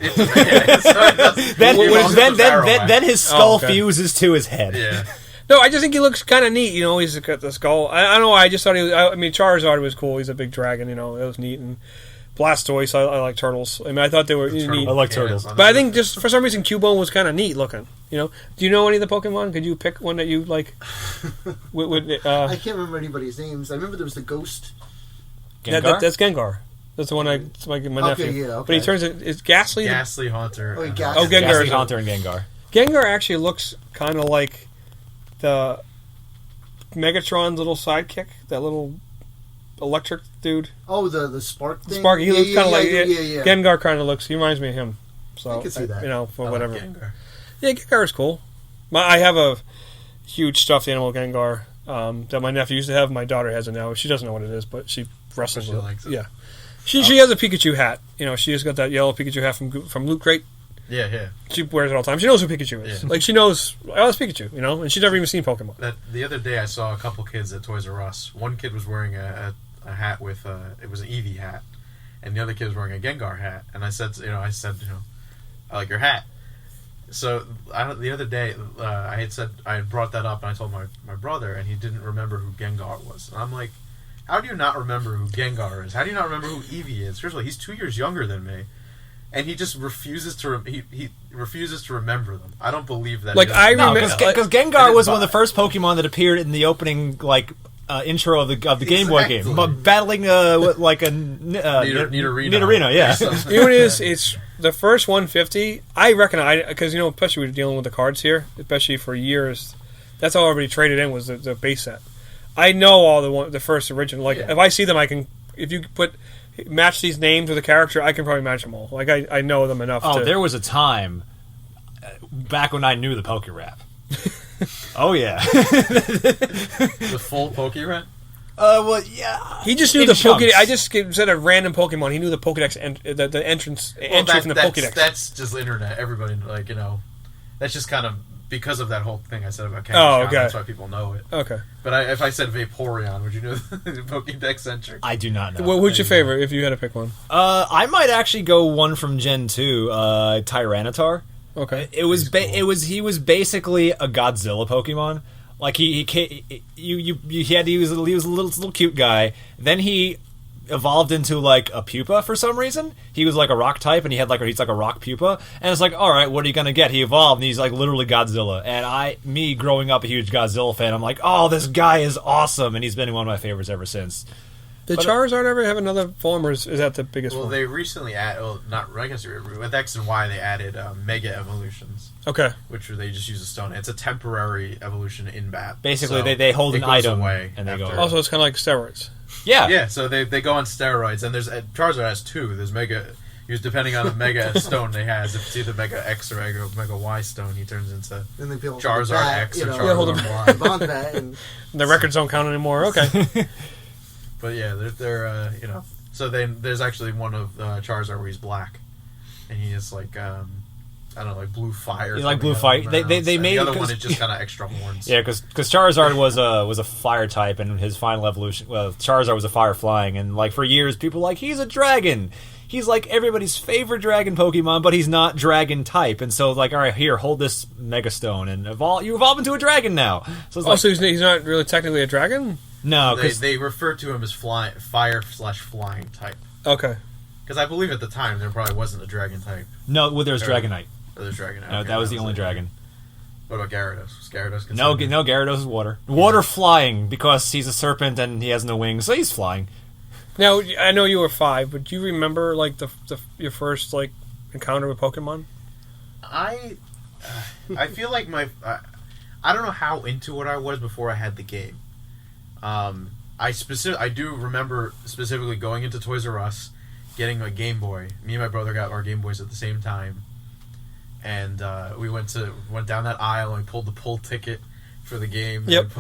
Then his skull fuses to his head. Yeah. No, I just think he looks kind of neat. He's got the skull. I don't know. I just thought he was. I mean, Charizard was cool. He's a big dragon. It was neat. And Blastoise, I like turtles. I mean, I thought they were neat. I like turtles. But I think just for some reason, Cubone was kind of neat looking. Do you know any of the Pokemon? Could you pick one that you like? I can't remember anybody's names. I remember there was the ghost. Gengar? That's Gengar. That's the one it's my nephew. Yeah, okay. But he turns it. It's Ghastly. Ghastly Haunter. Oh, Gengar. Ghastly Haunter and Gengar. Gengar actually looks kind of like the Megatron's little sidekick. That little electric dude. Oh, the Spark thing? Sparky. He looks kind of like yeah. Gengar. Kind of looks. He reminds me of him. So I can see that. For whatever. Gengar. Yeah, Gengar is cool. I have a huge stuffed animal Gengar that my nephew used to have. My daughter has it now. She doesn't know what it is, but she wrestles with it. Likes it. Yeah. She has a Pikachu hat. She just got that yellow Pikachu hat from Loot Crate. Yeah. She wears it all the time. She knows who Pikachu is. Yeah. Like, she knows, oh, it's Pikachu, and she's never even seen Pokemon. The other day I saw a couple kids at Toys R Us. One kid was wearing a hat with, it was an Eevee hat, and the other kid was wearing a Gengar hat. And I said, I like your hat. So the other day, I had brought that up, and I told my brother, and he didn't remember who Gengar was. And I'm like, how do you not remember who Gengar is? How do you not remember who Eevee is? First of all, he's 2 years younger than me, and he just refuses to. He refuses to remember them. I don't believe that. Like, I remember because Gengar was one of the first Pokemon that appeared in the opening intro of the Game Boy game, battling like a Nidorino. Yeah, what it is? It's the first 150. I reckon because especially we were dealing with the cards here, especially for years. That's all everybody traded in was the base set. I know all the first original. Like, if I see them, I can. If you match these names with a character, I can probably match them all. Like, I know them enough. Oh, there was a time back when I knew the Pokerap. Oh yeah, the full Pokerap. Well, yeah. He just knew In the chunks. Pokédex. I just said a random Pokemon. He knew the Pokédex, the entrance entry from the Pokédex. That's just internet. Everybody, like, you know, that's just kind of because of that whole thing I said about Kangaskhan. Oh, okay. That's why people know it. Okay. But if I said Vaporeon, would you know the Pokédex entry? I do not know. Well, who's your favorite if you had to pick one? I might actually go one from Gen 2, Tyranitar. Okay. He was basically a Godzilla Pokemon. Like he was a little cute guy. Then he evolved into like a pupa for some reason. He was like a rock type, and he's like a rock pupa. And it's like, all right, what are you gonna get? He evolved, and he's like literally Godzilla. And me growing up a huge Godzilla fan, I'm like, oh, this guy is awesome, and he's been one of my favorites ever since. Did Charizard ever have another form, or is that the biggest Well, one? they recently I guess with X and Y they added Mega Evolutions. Okay. Which they just use a stone. It's a temporary evolution in bat. Basically, so they hold it an goes item away and they go. after- Also, it's kind of like steroids. Yeah. Yeah, so they go on steroids, and there's Charizard has two. There's Mega. Depending on the Mega stone they has, if it's either Mega X or Mega Y stone, he turns into And then people Charizard bat, X or you know, Charizard Yeah, hold Y. Bond that and The records don't count anymore. Okay. But yeah, they're you know. So then there's actually one of Charizard where he's black, and he is like I don't know, like blue fire. He's like blue fire. They made the other it one is just kind of extra horns. Yeah, because Charizard was a fire type, and his final evolution. Well, Charizard was a fire flying, and like for years, people were like he's a dragon. He's like everybody's favorite dragon Pokemon, but he's not dragon type. And so, like, all right, here, hold this Mega Stone, and you evolve into a dragon now. So it's Also, he's not really technically a dragon? no, because They refer to him as fire/flying type. Okay. Because I believe at the time there probably wasn't a dragon type. no, well, there's Dragonite. Or there's Dragonite. No, Okay, that was the it. only dragon. What about Gyarados? Was Gyarados No, considered? no, Gyarados is water. Water flying because he's a serpent and he has no wings, so he's flying. Now, I know you were 5, but do you remember, like, your first, like, encounter with Pokemon? I feel like I don't know how into it I was before I had the game. I do remember specifically going into Toys R Us, getting a Game Boy. Me and my brother got our Game Boys at the same time, and we went down that aisle and we pulled the pull ticket for the game. Yep.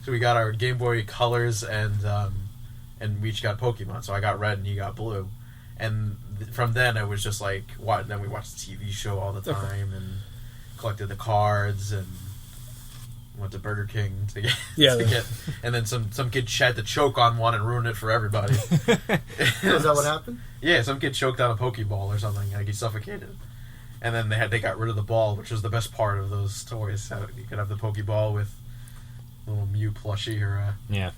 So we got our Game Boy Colors and we each got Pokemon. So I got Red and you got Blue, and from then it was just like what. Then we watched the TV show all the time and collected the cards and went to Burger King to get, and then some kid had to choke on one and ruin it for everybody. is that what happened? Yeah, some kid choked on a Pokeball or something, like he suffocated. And then they got rid of the ball, which was the best part of those toys. So you could have the Pokeball with a little Mew plushie or Yeah.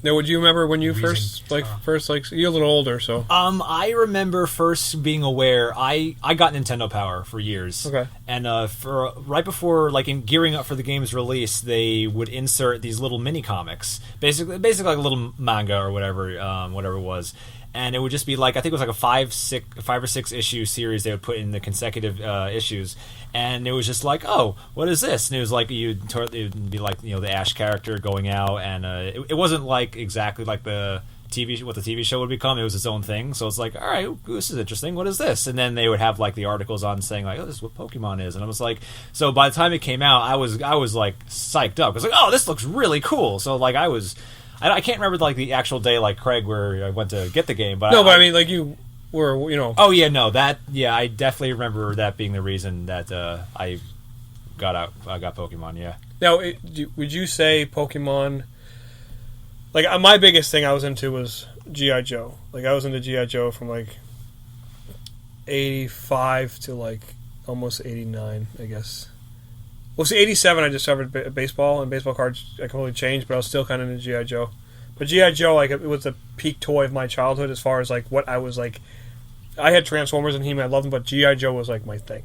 Now, would you remember when you Wheezing first you're a little older, so... I remember first being aware. I got Nintendo Power for years. Okay. And for right before, like in gearing up for the game's release, they would insert these little mini comics, basically like a little manga or whatever it was. And it would just be like, I think it was like a 5 or 6 issue series they would put in the consecutive issues. And it was just like, oh, what is this? And it was like it would be like, you know, the Ash character going out, and it wasn't like exactly like what the TV show would become. It was its own thing. So it's like, all right, this is interesting. What is this? And then they would have like the articles on saying like, oh, this is what Pokemon is. And I was like, so by the time it came out, I was like psyched up. I was like, oh, this looks really cool. So like I can't remember like the actual day like Craig where I went to get the game, but I mean, like you were, you know... Oh yeah, no, I definitely remember that being the reason that I got Pokemon. Yeah. Now, would you say Pokemon... Like, my biggest thing I was into was G.I. Joe. Like, I was into G.I. Joe from, like, 85 to, like, almost 89, I guess. Well, see, 87 I discovered baseball, and baseball cards I completely changed, but I was still kind of into G.I. Joe. But G.I. Joe, like, it was the peak toy of my childhood as far as, like, what I was, like... I had Transformers and He-Man, I loved them, but G.I. Joe was, like, my thing.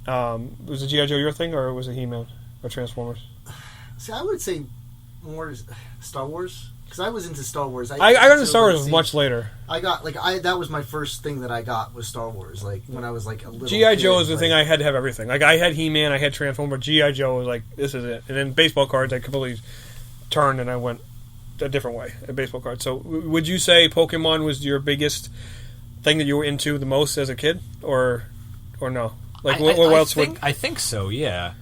Was the G.I. Joe your thing, or was it He-Man or Transformers? See, I would say more Star Wars, because I was into Star Wars. I got into Star Wars much later. I got that was my first thing that I got was Star Wars. Like when I was like a little. G.I. kid, Joe is the like, thing I had to have everything. Like I had He-Man, I had Transformers. G.I. Joe was like, this is it. And then baseball cards, I completely turned and I went a different way at baseball cards. So would you say Pokemon was your biggest thing that you were into the most as a kid, or no? Like what else would? I think so. Yeah.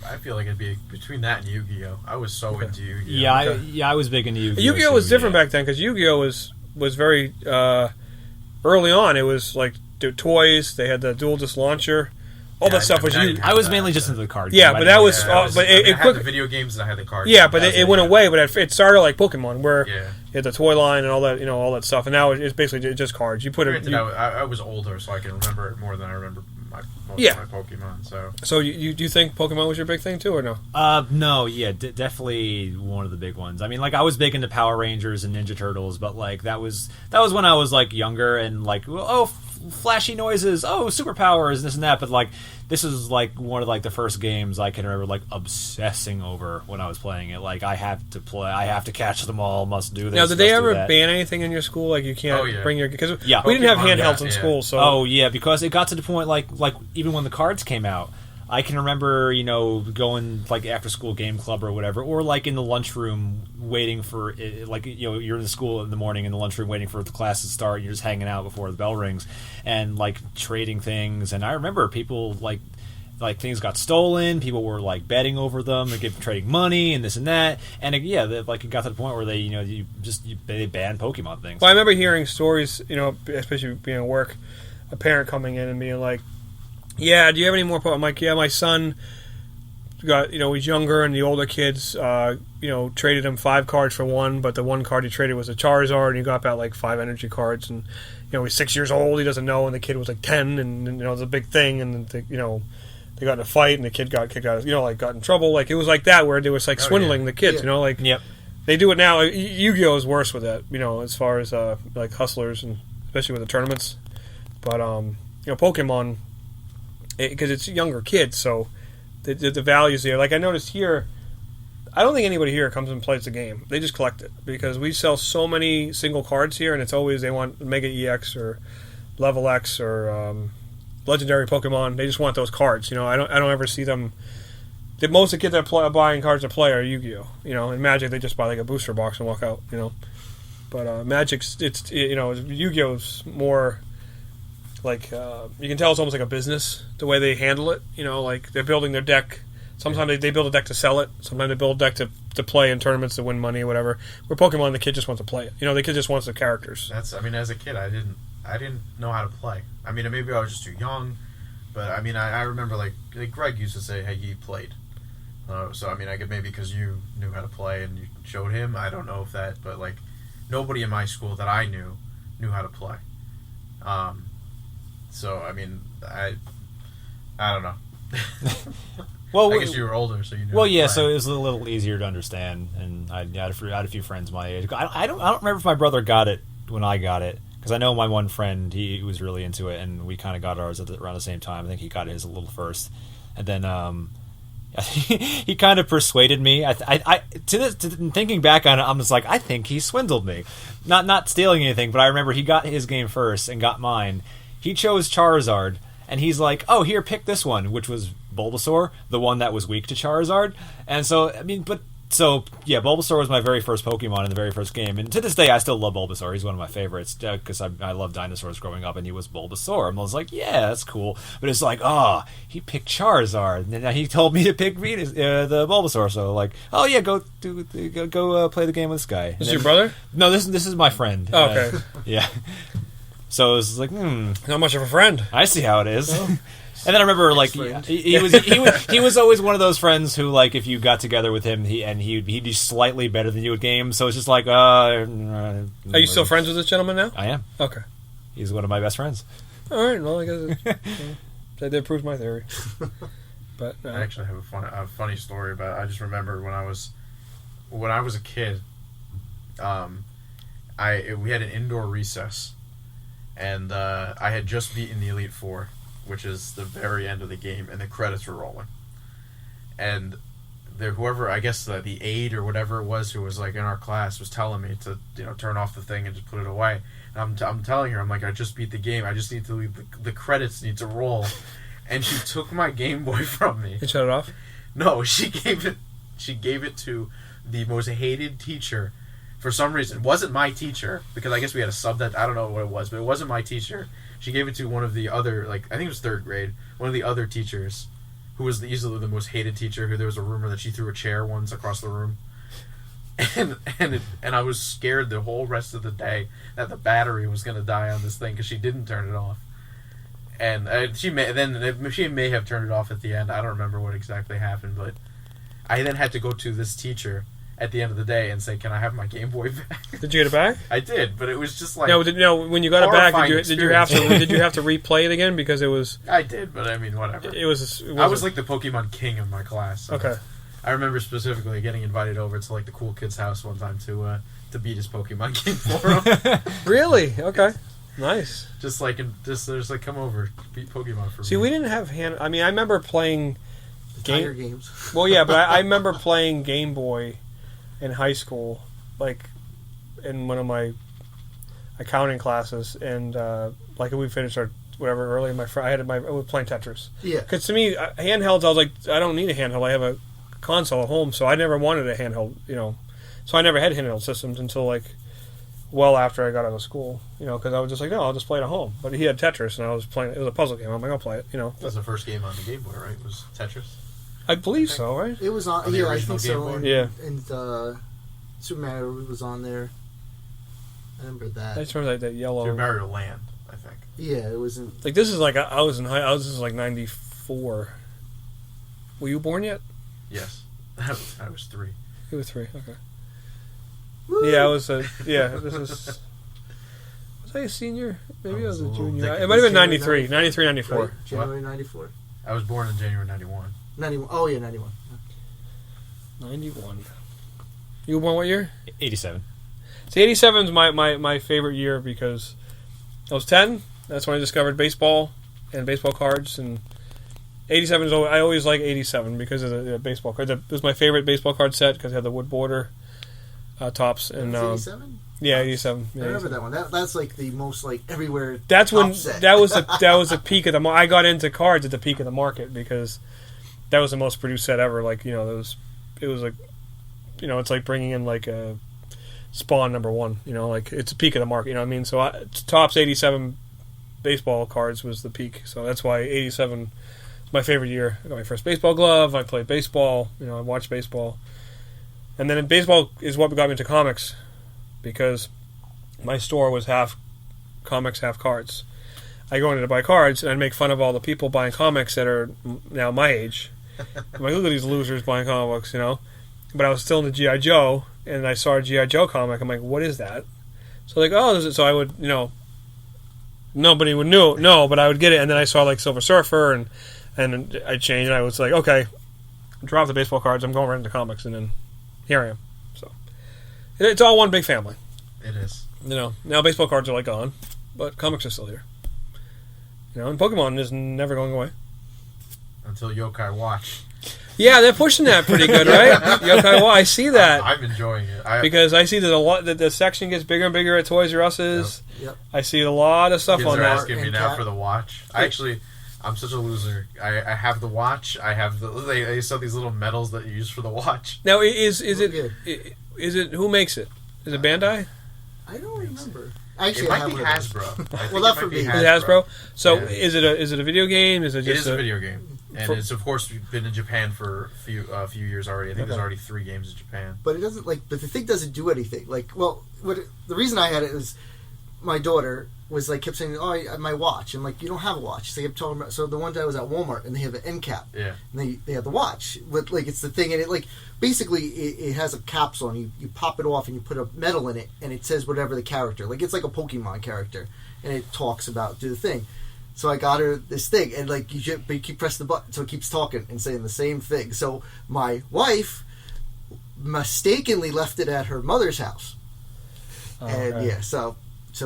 I feel like it'd be between that and Yu-Gi-Oh. I was so into Yu-Gi-Oh. Yeah, I was big into Yu-Gi-Oh. Yu-Gi-Oh was different back then because Yu-Gi-Oh was very early on. It was like the toys. They had the dual disc launcher. All that stuff was you. I was mainly just into the cards. Yeah, but that was. I had the video games and I had the cards. Yeah, but it went away. But it started like Pokemon, where you had the toy line and all that, all that stuff. And now it's basically just cards. You put it. I was older, so I can remember it more than I remember most of my Pokemon. So you think Pokemon was your big thing too, or no? No, yeah, definitely one of the big ones. I mean, like I was big into Power Rangers and Ninja Turtles, but like that was when I was like younger and like flashy noises, superpowers, and this and that. But like this is like one of like the first games I can remember like obsessing over when I was playing it. Like I have to play, I have to catch them all, must do this. Now, did they ever ban anything in your school? Like you can't bring your because we didn't have handhelds in school. So because it got to the point like even when the cards came out. I can remember, going like after school game club or whatever, or like in the lunchroom waiting for you're in the school in the morning in the lunchroom waiting for the class to start. You're just hanging out before the bell rings and like trading things. And I remember people like things got stolen. People were like betting over them and trading money and this and that. And it got to the point where they they banned Pokemon things. Well, I remember hearing stories, especially being at work, a parent coming in and being like, "Yeah, do you have any more Pokemon?" I'm like, "Yeah, my son got, he's younger, and the older kids, traded him 5 cards for one, but the one card he traded was a Charizard, and he got about like 5 energy cards, and he's 6 years old, he doesn't know, and the kid was like 10, and it's a big thing, and they got in a fight, and the kid got kicked out, got in trouble, like it was like that where they was like swindling the kids, Yep. They do it now. Yu-Gi-Oh is worse with that, as far as like hustlers and especially with the tournaments, but Pokemon. Because it's younger kids, so the value's there. Like I noticed here, I don't think anybody here comes and plays the game. They just collect it because we sell so many single cards here, and it's always they want Mega EX or Level X or Legendary Pokemon. They just want those cards. I don't ever see them. Most of the kids that are buying cards to play are Yu-Gi-Oh. In Magic they just buy like a booster box and walk out. But Magic's Yu-Gi-Oh's more. Like you can tell it's almost like a business the way they handle it. Like they're building their deck. Sometimes they build a deck to sell it. Sometimes they build a deck to play in tournaments to win money or whatever. Where Pokemon, the kid just wants to play it. The kid just wants the characters. As a kid, I didn't know how to play. I mean, maybe I was just too young, but I mean, I remember like Greg used to say, "Hey, you played." So I mean, I could maybe because you knew how to play and you showed him. I don't know if that, but like nobody in my school that I knew how to play. So I mean, I don't know. Well, I guess you were older, so you knew. Well, yeah, so it was a little easier to understand, and I had a few friends my age. I don't remember if my brother got it when I got it, because I know my one friend he was really into it, and we kind of got ours around the same time. I think he got his a little first, and then he kind of persuaded me. Thinking back on it, I'm just like, I think he swindled me, not stealing anything, but I remember he got his game first and got mine. He chose Charizard, and he's like, "Oh, here, pick this one," which was Bulbasaur, the one that was weak to Charizard. And so, I mean, Bulbasaur was my very first Pokemon in the very first game, and to this day, I still love Bulbasaur. He's one of my favorites, because I loved dinosaurs growing up, and he was Bulbasaur. And I was like, yeah, that's cool. But it's like, he picked Charizard, and then he told me to pick Venus, the Bulbasaur, so like, oh yeah, go play the game with this guy. This is your brother? No, this is my friend. Oh, okay. Yeah. So it was like, not much of a friend. I see how it is. Oh. And then I remember, like, he was always one of those friends who, like, if you got together with him, he'd be slightly better than you at games. So it's just like, are you still friends with this gentleman now? I am. Okay. He's one of my best friends. All right. Well, I guess that did prove my theory. But I actually have a funny story about it. I just remember when I was a kid, we had an indoor recess. And I had just beaten the Elite Four, which is the very end of the game, and the credits were rolling. And whoever, I guess the aide or whatever it was who was like in our class was telling me to turn off the thing and just put it away. And I'm telling her, I'm like, I just beat the game. I just need to leave. The credits need to roll. And she took my Game Boy from me. You shut it off? No, she gave it to the most hated teacher. For some reason, it wasn't my teacher, because I guess we had a sub that, I don't know what it was, but it wasn't my teacher. She gave it to one of the other, I think it was 3rd grade, one of the other teachers who was easily the most hated teacher. Who there was a rumor that she threw a chair once across the room, and I was scared the whole rest of the day that the battery was going to die on this thing because she didn't turn it off. And she may have turned it off at the end. I don't remember what exactly happened, but I then had to go to this teacher at the end of the day and say, "Can I have my Game Boy back?" Did you get it back? I did, but it was just like when you got it back, did you have to replay it again because it was? I did, but I mean, whatever. I was like the Pokemon king of my class. So okay. I remember specifically getting invited over to like the cool kid's house one time to beat his Pokemon game for him. Really? Okay. Nice. Just come over, beat Pokemon for me. See, we didn't have I mean, I remember playing games. Well, yeah, but I remember playing Game Boy in high school, like in one of my accounting classes, and like we finished our whatever early. I was playing Tetris. Yeah. Because to me, handhelds, I was like, I don't need a handheld. I have a console at home, so I never wanted a handheld. So I never had handheld systems until like well after I got out of school, because I was just like, no, I'll just play it at home. But he had Tetris, and I was playing. It was a puzzle game. I'm like, I'll play it. That was the first game on the Game Boy, right? Was Tetris? I believe so, right? It was on. The Yeah, I original think Game so. Boy? And Super Mario was on there. I remember that. I just remember that yellow. Super Mario Land, I think. Yeah, it wasn't. Like this is like I was in high. This is like '94. Were you born yet? Yes, I was 3. You were 3. Okay. Woo! Yeah, I was. Yeah, this is. Was I a senior? Maybe I was a junior. thick. It might have been January 93, 93, 94. Right? January 94. I was born in January 91. 91. Oh, yeah, 91. 91. You were born what year? 87. See, 87 is my favorite year because I was 10. That's when I discovered baseball and baseball cards. And 87 is I always like 87 because of the baseball cards. It was my favorite baseball card set because it had the wood border tops. And 87? Yeah, 87. Yeah, I remember that one. That's like the most like everywhere. That's when set. that was the peak of the. I got into cards at the peak of the market because that was the most produced set ever. Like it was like, it's like bringing in like a Spawn #1. Like it's a peak of the market. You know what I mean? So Topps 87 baseball cards was the peak. So that's why 87 was my favorite year. I got my first baseball glove. I played baseball. I watched baseball, and then baseball is what got me into comics. Because my store was half comics, half cards. I go in to buy cards, and I'd make fun of all the people buying comics that are now my age. I'm like, look at these losers buying comic books, But I was still into G.I. Joe, and I saw a G.I. Joe comic. I'm like, what is that? So like, so I would, nobody would know, but I would get it. And then I saw like Silver Surfer, and I changed, and I was like, okay, drop the baseball cards. I'm going right into comics, and then here I am. It's all one big family. It is. Now baseball cards are like gone, but comics are still here. And Pokemon is never going away. Until Yokai Watch. Yeah, they're pushing that pretty good, right? Yokai Watch, I see that. I'm enjoying it. Because I see that a lot. That the section gets bigger and bigger at Toys R Us's. Yep. I see a lot of stuff Kids on are that. asking me now for the watch. I'm such a loser. I have the watch. I have they sell these little medals that you use for the watch. Now, is it who makes it? Is it Bandai? I don't remember. Actually, It might be Hasbro. Well, that for me. Is it Hasbro? So Yeah. is it a video game? Is it just a video game? And it's of course been in Japan for a few years already. I think there's already 3 games in Japan. But it doesn't but the thing doesn't do anything. The reason I had it is my daughter was kept saying, "Oh, my watch." I'm like, "You don't have a watch." So they kept telling me. So the one day I was at Walmart and they have an end cap. Yeah. And they have the watch, but it's the thing, and it basically it has a capsule, and you pop it off and you put a metal in it, and it says whatever the character. It's like a Pokemon character, and it talks about do the thing. So I got her this thing, and but you keep pressing the button, so it keeps talking and saying the same thing. So my wife mistakenly left it at her mother's house, and yeah, so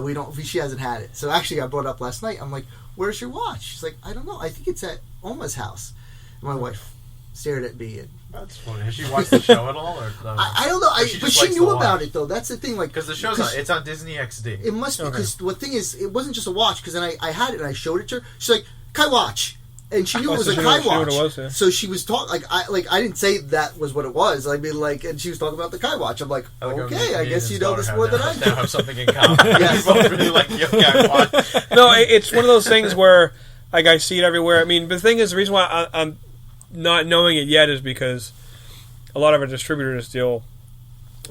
we don't. She hasn't had it. So actually, I brought it up last night. I'm like, "Where's your watch?" She's like, "I don't know. I think it's at Oma's house." And my wife stared at me, and That's funny. Has she watched the show at all? Or no? I don't know. But she knew about it though. That's the thing. Because the show's it's on Disney XD. It must be because the thing is, it wasn't just a watch. Because then I had it and I showed it to her. She's like, "Kai watch," and she knew it was a Kai watch. So she was talking I didn't say that was what it was. I mean, and she was talking about the Kai watch. I'm like, okay, I guess you know this more than I do. Now have something in common. Yes. We both really like Yokai Watch. No, it's one of those things where I see it everywhere. I mean, the thing is, the reason why not knowing it yet is because a lot of our distributors deal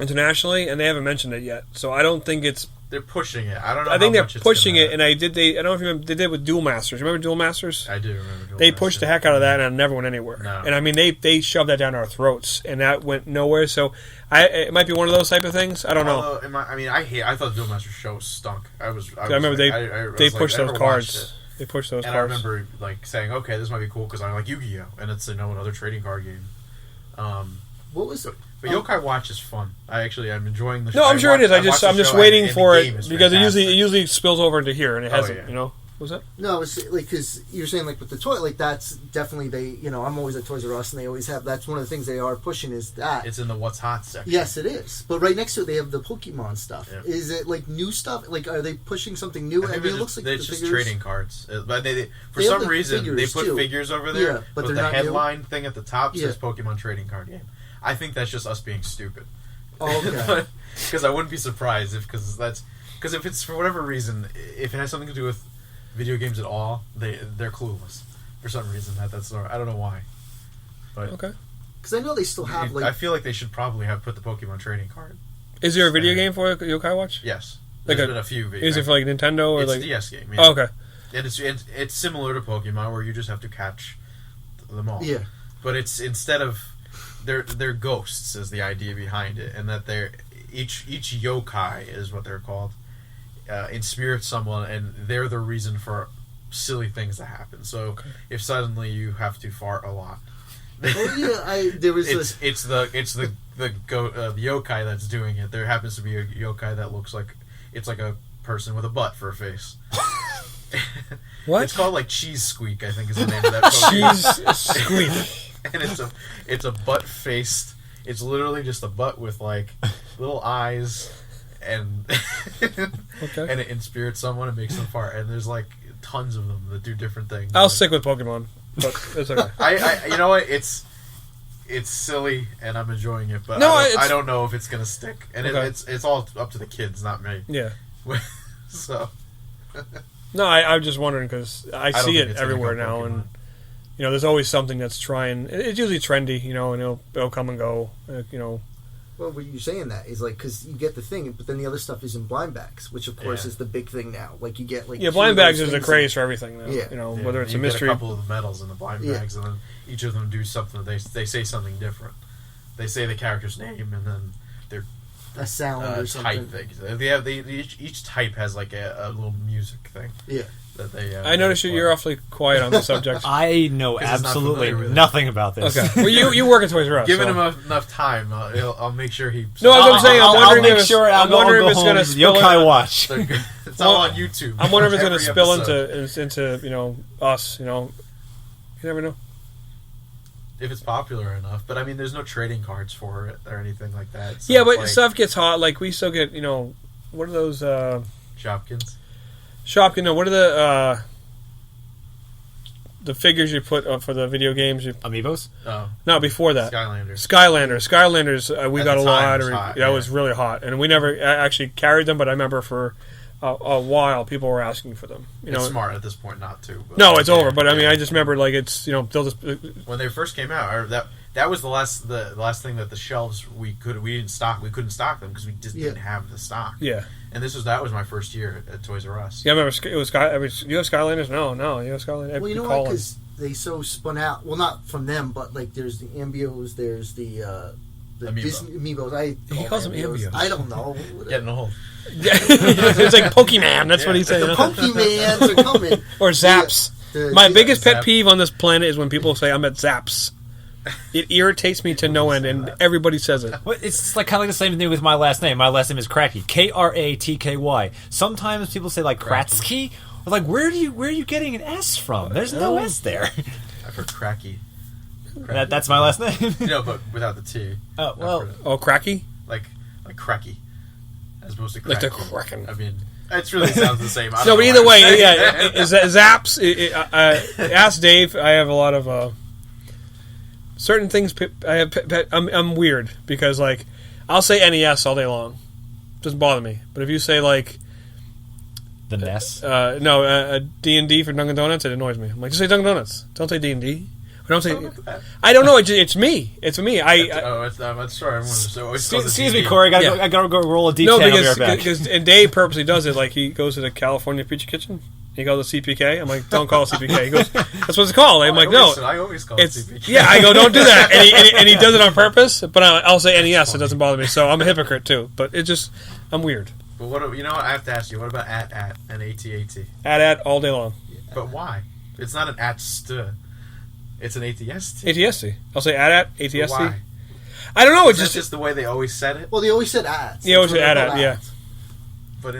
internationally, and they haven't mentioned it yet. So I don't think it's. They're pushing it. I don't know. I think how they're much it's pushing gonna- it, and I don't know if you remember, they did it with Duel Masters. Remember Duel Masters? I do remember. Duel They Masters. pushed the heck out of that, and it never went anywhere. No. And I mean, they shoved that down our throats, and that went nowhere. So it might be one of those type of things. I don't know. Although, I thought the Duel Masters show stunk. I remember they pushed those cards. They pushed those And cards. I remember like saying, "Okay, this might be cool because I like Yu-Gi-Oh!" and it's another trading card game. What was it? But Yokai Watch is fun. I'm enjoying the show. No, I'm sure it is. I'm just waiting for the game it is because it fantastic. usually spills over into here, and it hasn't. yeah. You know, was that? No, it's like because you're saying like with the toy, like that's definitely I'm always at Toys R Us and they always have. That's one of the things they are pushing is that. It's in the What's Hot section. Yes, it is. But right next to it, they have the Pokemon stuff. Yeah. Is it like new stuff? Like, are they pushing something new? I think it looks like it's the just figures. trading cards. But they for They have, some like, reason they figures, put too. figures over there. Yeah, but but they're the not headline thing at the top says Yeah. Pokemon trading card game. I think that's just us being stupid. Oh, okay. Because I wouldn't be surprised because if it's for whatever reason, if it has something to do with video games at all, they're clueless for some reason. That's I don't know why. But Okay. Because I know they still have like. I feel like they should probably have put the Pokemon trading card. Is there a video game for Yokai Watch? Yes, Like there's been a few. Is it for like Nintendo or it's like? a DS game. Yeah. Oh, okay. And it's similar to Pokemon where you just have to catch them all. Yeah. But it's instead of they're ghosts is the idea behind it, and that they're each yokai is what they're called. Inspirit someone, and they're the reason for silly things that happen. So if suddenly you have to fart a lot, Oh yeah, there was it's the yokai that's doing it. There happens to be a yokai that looks like it's like a person with a butt for a face. What? It's called like Cheese Squeak, I think is the name of that Pokemon. Cheese Squeak. And it's a butt faced. It's literally just a butt with like little eyes, and and it inspires someone and makes them fart. And there's like tons of them that do different things. I'll stick with Pokemon, but it's okay. I you know what? It's silly and I'm enjoying it, but No, I don't know if it's gonna stick. And Okay. it's all up to the kids, not me. Yeah. So No, I'm just wondering because I don't see think it it's gonna everywhere go now, Pokemon. and there's always something that's trying. It's usually trendy, and it'll come and go. Well, what you're saying that is like because you get the thing, but then the other stuff is in blind bags, which of course Yeah. is the big thing now. Like you get like Yeah, two blind of those bags is a things craze for everything now. Yeah. Yeah, Whether it's you a get mystery. a couple of the medals in the blind Yeah. bags, and then each of them do something. They say something different. They say the character's name, and then their a sound or something. type thing. Each type has like a little music thing. Yeah. That they. I noticed you're awfully quiet on the subject. I know 'Cause he's not absolutely familiar with it. nothing about this. Okay. Well, you work at Toys R Us. Giving so. him enough time, I'll make sure he. No, as I'm saying, I'm I'll wondering make if it's, sure I'm I'll wondering go if it's home going to with spill. Yokai Watch. It's all on YouTube. I'm wondering if it's going to Every spill episode. into us. You never know. If it's popular enough, but I mean, there's no trading cards for it or anything like that. So Yeah, it's but like stuff gets hot. Like we still get, what are those Shopkins. Shopkin? No, what are the figures you put up for the video games? Amiibos? Oh, No, before that. Skylanders. Skylanders, we At got the a time, lot. it was hot, That yeah. was really hot, and we never actually carried them. But I remember for a while, people were asking for them. It's smart at this point not to. But No, it's over. But I mean, yeah. I just remember like it's they'll just When they first came out, that was the last thing that the shelves we couldn't stock them because we just didn't have the stock. yeah. And that was my first year at Toys R Us. Yeah, I remember it was you have Skylanders? No, you have Skylanders. Well, you know what? Because they so spun out. Well, not from them, but like there's the Ambios, there's the Amiibo. Disney Amiibos. He calls them Ambios. I don't know. Getting old. It's like Pokemon. That's what he's saying. The Pokemans are coming. Or Zaps. The- My the- biggest pet Zapp. peeve on this planet is when people say I'm at Zaps. It irritates me to no end, and everybody says it. Well, it's like kind of like the same thing with my last name. My last name is Kratky, Kratky. Sometimes people say like Kratsky. Like, where are you getting an S from? There's no S there. I've heard cracky. That's my last name. But without the T. Oh, well. Oh, Cracky? Like cracky, as opposed to Like cracky. the Kraken. I mean, it really sounds the same. I No, don't but know either why way, I'm saying yeah, that. is that Zaps? Ask Dave. I have a lot of certain things. I have. I'm weird because like I'll say NES all day long. Doesn't bother me. But if you say like The NES. D&D for Dunkin' Donuts, it annoys me. I'm like, just say Dunkin' Donuts. Don't say D&D. don't say. I don't know. It's me. It's me. I'm sorry. Excuse me, Corey. I gotta go roll a deep. No, because and Dave purposely does it. Like he goes to the California Pizza Kitchen. He calls it CPK. I'm like, don't call it CPK. He goes, that's what it's called. I'm like, no. I always call it CPK. Yeah, I go, don't do that. And he does it on purpose. But I'll say NES. It doesn't bother me. So I'm a hypocrite too. But I'm weird. But what I have to ask you. What about at and AT? At all day long. But why? It's not an at-st. It's an ATST. ATST. I'll say at ATST. Why? I don't know. It's just the way they always said it. Well, they always said at. They always said at. Yeah. But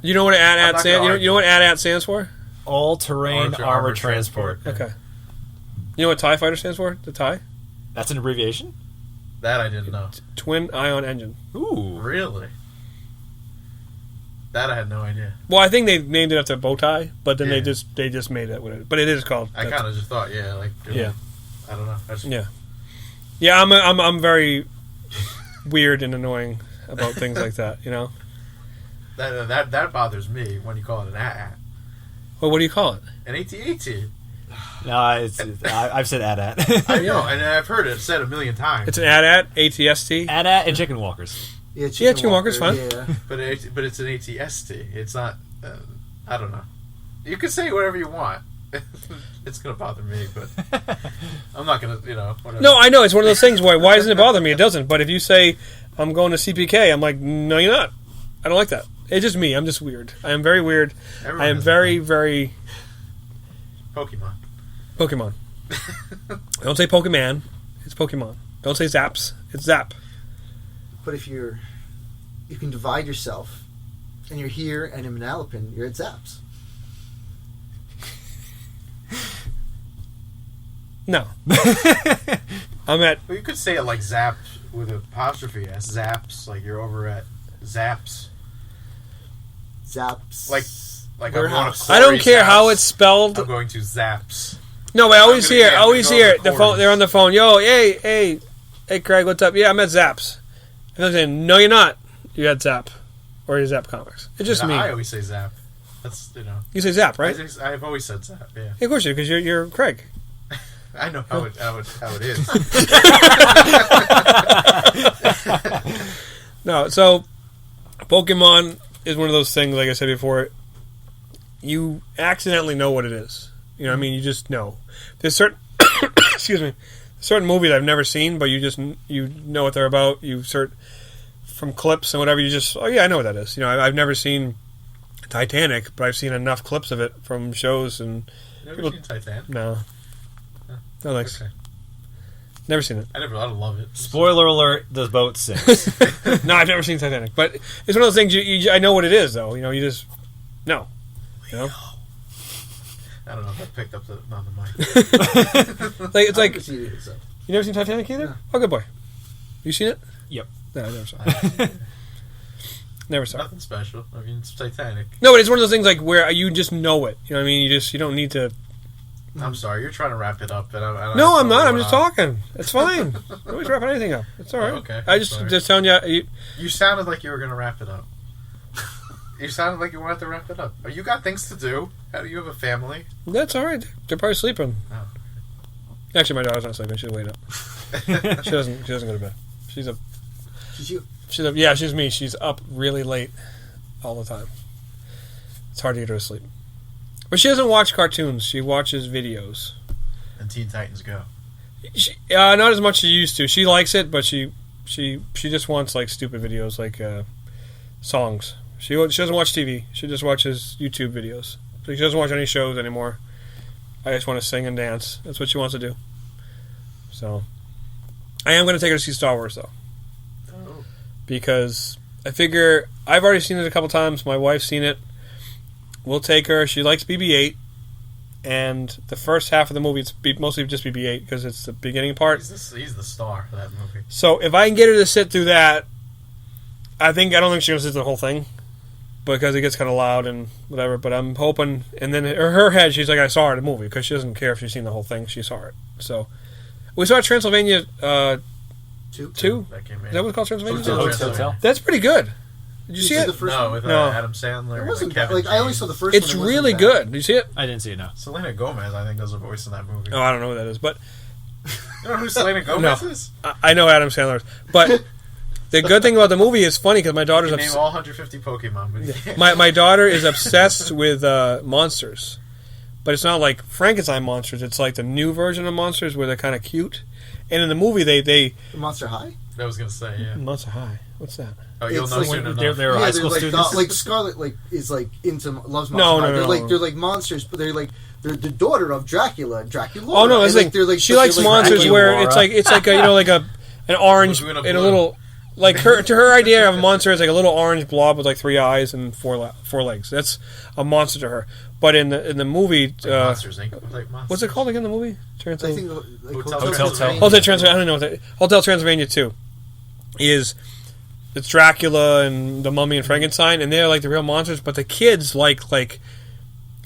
you know what at stands? You know what at stands for? All-terrain armored transport. Okay. You know what TIE Fighter stands for? The TIE. That's an abbreviation. That I didn't know. Twin Ion Engine. Ooh, really? That I had no idea. Well, I think they named it after bow tie, but then they just made it with it. But it is called. I kind of just thought, I don't know. Yeah. I'm very weird and annoying about things like that. You know. That bothers me when you call it an at. Well, what do you call it? An AT-AT. No, I've said at. I know, and I've heard it said a million times. It's an at ATST. At and chicken walkers. Yeah, Chicken Walker's fine. Yeah. But it's an ATST. It's not. I don't know. You can say whatever you want. It's gonna bother me, but I'm not gonna. Whatever. No, I know it's one of those things. Why doesn't it bother me? It doesn't. But if you say I'm going to CPK, I'm like, no, you're not. I don't like that. It's just me. I'm just weird. I am very weird. I am very, very... Pokemon. Don't say Pokemon. It's Pokemon. Don't say Zaps. It's Zapp. But if you can divide yourself, and you're here and in Manalapan, you're at Zaps. No. I'm at... Well, you could say it like Zapp with an apostrophe S. Zaps. Like you're over at Zaps. Zaps. Like I'm going to I don't care house. how it's spelled. I'm going to Zaps. No, but I always hear the phone. Corys. They're on the phone. Yo, hey, Craig, what's up? Yeah, I'm at Zaps. And they're saying, no, you're not. You're at Zapp, or you're Zapp Comics. It's just me. I always say Zapp. That's You say Zapp, right? I've always said Zapp. Yeah. Of course you, because you're Craig. I know how it is. No, so Pokemon is one of those things. Like I said before, you accidentally know what it is. You know what I mean? You just know. There's certain certain movies I've never seen, but you know what they're about. You from clips and whatever. You just I know what that is. I've never seen Titanic, but I've seen enough clips of it from shows and. Never seen Titanic? No. No thanks. Okay. Never seen it. I don't love it. Spoiler alert: the boat sinks. No, I've never seen Titanic, but it's one of those things. I know what it is, though. You just know. I don't know if I picked up on the mic. It's like you never seen Titanic either? No. Oh, good boy. You seen it? Yep. No, I never saw it. Never saw it. Nothing special. I mean, it's Titanic. No, but it's one of those things like where you just know it. You know what I mean? You don't need to. I'm sorry, you're trying to wrap it up. No, I'm not. I'm just talking. It's fine. Nobody's wrapping anything up. It's all right. Oh, okay. I just telling you. You sounded like you were going to wrap it up. You sounded like you wanted to wrap it up. You got things to do. You have a family. That's all right. They're probably sleeping. Oh. Actually, my daughter's not sleeping. She's waiting up. She doesn't go to bed. She's up. She's you. She's up. Yeah, she's me. She's up really late all the time. It's hard to get her to sleep. But she doesn't watch cartoons. She watches videos. And Teen Titans Go. Not as much as she used to. She likes it, but she just wants like stupid videos, like songs. She doesn't watch TV. She just watches YouTube videos. So she doesn't watch any shows anymore. I just want to sing and dance. That's what she wants to do. So I am going to take her to see Star Wars, though. Oh. Because I figure I've already seen it a couple times. My wife's seen it. We'll take her. She likes BB-8. And the first half of the movie, it's mostly just BB-8 because it's the beginning part. He's the star for that movie. So if I can get her to sit through that, I don't think she's going to sit through the whole thing because it gets kind of loud and whatever. But I'm hoping, and then in her head, she's like, I saw it in the movie because she doesn't care if she's seen the whole thing. She saw it. So we saw Transylvania 2. That came in. Is that what it's called, Transylvania? Hotel. That's pretty good. Did you see it? The first No, one? with No. Adam Sandler. It and, wasn't Kevin like I only James. saw the first It's one. It wasn't really bad. good. Did you see it? I didn't see it. No. Selena Gomez, I think, does a voice in that movie. Oh, I don't know who that is, but You know who Selena Gomez is? I know Adam Sandler. But the good thing about the movie is funny because my daughter's You can name all 150 Pokemon, but you can't. my daughter is obsessed with monsters, but it's not like Frankenstein monsters. It's like the new version of monsters where they're kind of cute. And in the movie, they Monster High. I was gonna say, yeah. Monster High. What's that? Oh, you'll It's know like soon when enough. They're high school like, students. Like Scarlet, like is like into loves Monster No, High. no, no. They're like monsters, but they're the daughter of Dracula. Dracula. Oh no, it's And, like, they're like she likes they're like monsters Dracula. where it's like a, like an orange Laguna and a Blue. little like her idea of a monster is like a little orange blob with like 3 eyes and four legs. That's a monster to her. But in the movie, Like Monsters Inc. Like Monsters. what's it called again? The movie? I think like Hotel Transylvania. Hotel Transylvania. I don't know what that. Hotel Transylvania 2 is. It's Dracula and the Mummy and Frankenstein, and they're like the real monsters. But the kids like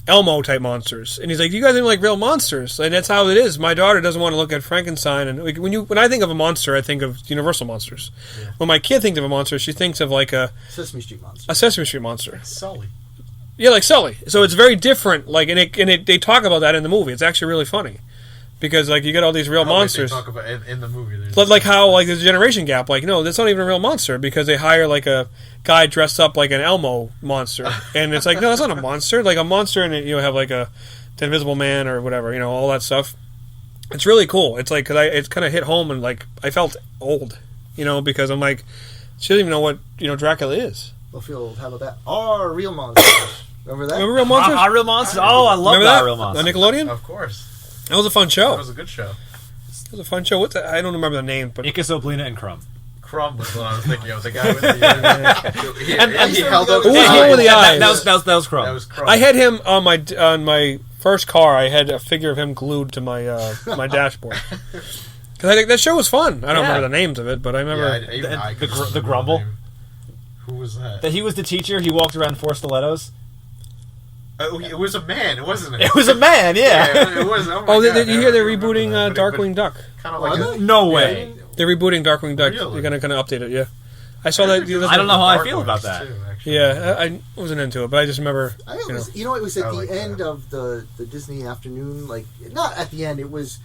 Elmo type monsters, and he's like, "You guys didn't like real monsters," and that's how it is. My daughter doesn't want to look at Frankenstein, and like, when I think of a monster, I think of Universal monsters. Yeah. When my kid thinks of a monster, she thinks of like a Sesame Street monster. Sesame Street monster. Sully. Yeah, like Sully. So it's very different. Like, and they talk about that in the movie. It's actually really funny because like you get all these real monsters. They talk about in the movie. But like how like there's a generation gap. Like no, that's not even a real monster because they hire like a guy dressed up like an Elmo monster, and it's like no, that's not a monster. Like a monster, and you have like the Invisible Man or whatever, all that stuff. It's really cool. It's like because it's kind of hit home and like I felt old, because I'm like she doesn't even know what Dracula is. They'll feel old. How about that? Our real monsters. Remember that? Remember Real Monsters? Our Real Monsters? Oh, I love Remember that that? Real Monsters. On Nickelodeon? Of course. That was a fun show. That was a good show. It was a fun show. What's that? I don't remember the name, but Icus, Oblina, and Crumb. Crumb was what I was thinking of. The guy with the... he held up Who his was the one with the eyes? That was Crumb. That was Crumb. I had him on my first car. I had a figure of him glued to my my dashboard. Because I think that show was fun. I don't remember the names of it, but I remember The Grumble. Who was that? That he was the teacher. He walked around 4 stilettos. Oh, it was a man, wasn't it? It was a man, yeah. It was. Oh, my Oh, God, you hear they're I remember rebooting that, but Darkwing Duck. Kind of Are like they? No way. They're rebooting Darkwing Duck. Really? They're gonna kind of update it. Yeah, I saw that. I don't know how I feel about that. Yeah, I wasn't into it, but I just remember. It was at I the like end that. of the Disney afternoon. Like not at the end. It was,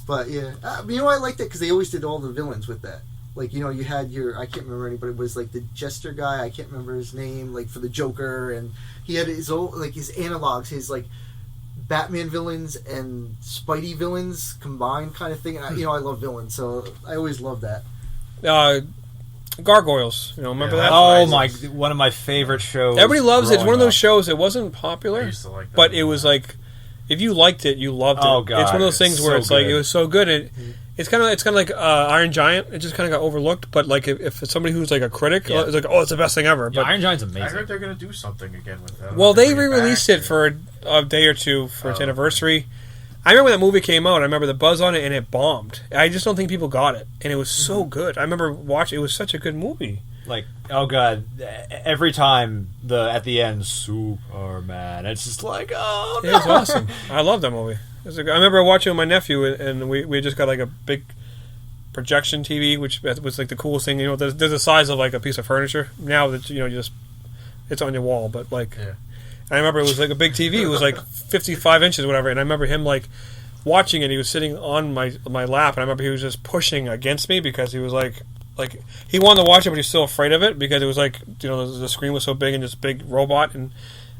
but yeah. I liked it because they always did all the villains with that. Like you had I can't remember anybody. It was like the jester guy. I can't remember his name. Like for the Joker, and he had his old his analogs, his like Batman villains and Spidey villains combined kind of thing. And I love villains, so I always love that. Gargoyles. Remember Yeah, that? Oh my! One of my favorite shows. Everybody loves it. It's one of growing those shows. It wasn't I popular, used to like that. but it was like if you liked it, you loved it. Oh, God, it's one of those things it's where so it's like good. it was so good. It's kind of like Iron Giant. It just kind of got overlooked. But like if it's somebody who's like a critic, Yeah. it's like it's the best thing ever. Yeah, But Iron Giant's I amazing. heard they're gonna do something again with that. well, they Bring it re-released back it for a day or two for its anniversary. I remember when that movie came out. I remember the buzz on it, and it bombed. I just don't think people got it, and it was so good. I remember watching. It was such a good movie. Like, oh god, every time at the end, Superman. It's just like, oh no. It was awesome. I love that movie. I remember watching it with my nephew, and we just got like a big projection TV, which was like the coolest thing. There's the size of like a piece of furniture. Now that it's on your wall, but like. Yeah. I remember it was like a big TV. It was like 55 inches or whatever. And I remember him like watching it. He was sitting on my lap. And I remember he was just pushing against me because he was like he wanted to watch it, but he was still afraid of it because it was like, the screen was so big and this big robot. And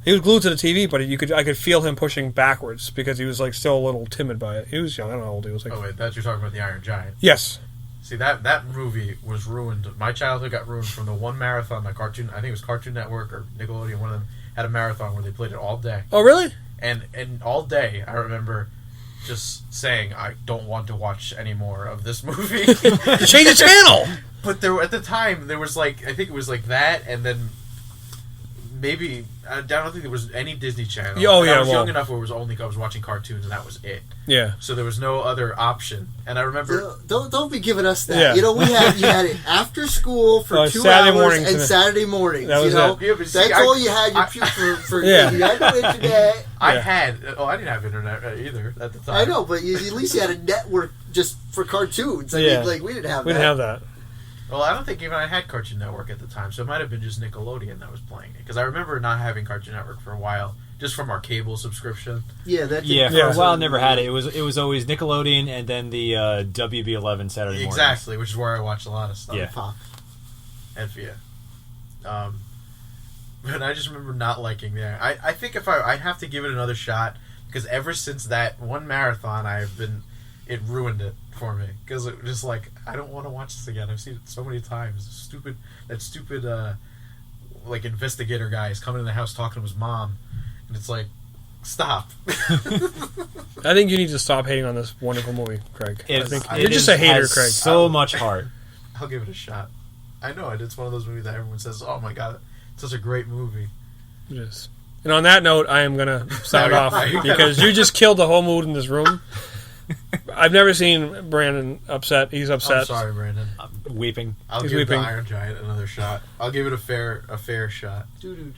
he was glued to the TV, but I could feel him pushing backwards because he was like still a little timid by it. He was young. I don't know how old he was. Like, Oh wait, that you're talking about the Iron Giant. yes. See that movie was ruined. My childhood got ruined from the one marathon that Cartoon. I think it was Cartoon Network or Nickelodeon. One of them had a marathon where they played it all day. Oh, really? And all day, I remember just saying, I don't want to watch any more of this movie. Change the channel. But at the time, there was I think it was like that, and then maybe I don't think there was any Disney Channel. Oh, And yeah, I was well- young enough where I was watching cartoons, and that was it. Yeah. So there was no other option. And I remember Don't be giving us that. Yeah. You had it after school for 2 Saturday hours mornings and Saturday mornings. That was you know, it. Yeah, but see, that's I- all you had. For Yeah. you had no internet. I Yeah. had. I didn't have internet either at the time. I know, but at least you had a network just for cartoons. I Yeah. mean, like we didn't have We that. didn't have that. Well, I don't think even I had Cartoon Network at the time, so it might have been just Nickelodeon that was playing it. Because I remember not having Cartoon Network for a while, just from our cable subscription. Yeah, that. Yeah, for a while, I never had it. It was always Nickelodeon and then the WB11 Saturday mornings. Exactly, which is where I watched a lot of stuff. Yeah. Fox. And but I just remember not liking that. I think if I'd have to give it another shot, because ever since that one marathon, it ruined it for me. Because it was just like, I don't want to watch this again. I've seen it so many times. That stupid like investigator guy is coming in the house talking to his mom, and it's like, stop. I think you need to stop hating on this wonderful movie, Craig. I think you're just a a hater, Craig. So much heart. I'll give it a shot. I know it. It's one of those movies that everyone says, "Oh my god, it's such a great movie." It is. And on that note, I am going to sign off because you just killed the whole mood in this room. I've never seen Brandon upset. He's upset. I'm sorry, Brandon. I'm weeping. I'll He's give weeping. the Iron Giant another shot. I'll give it a fair shot. Dude,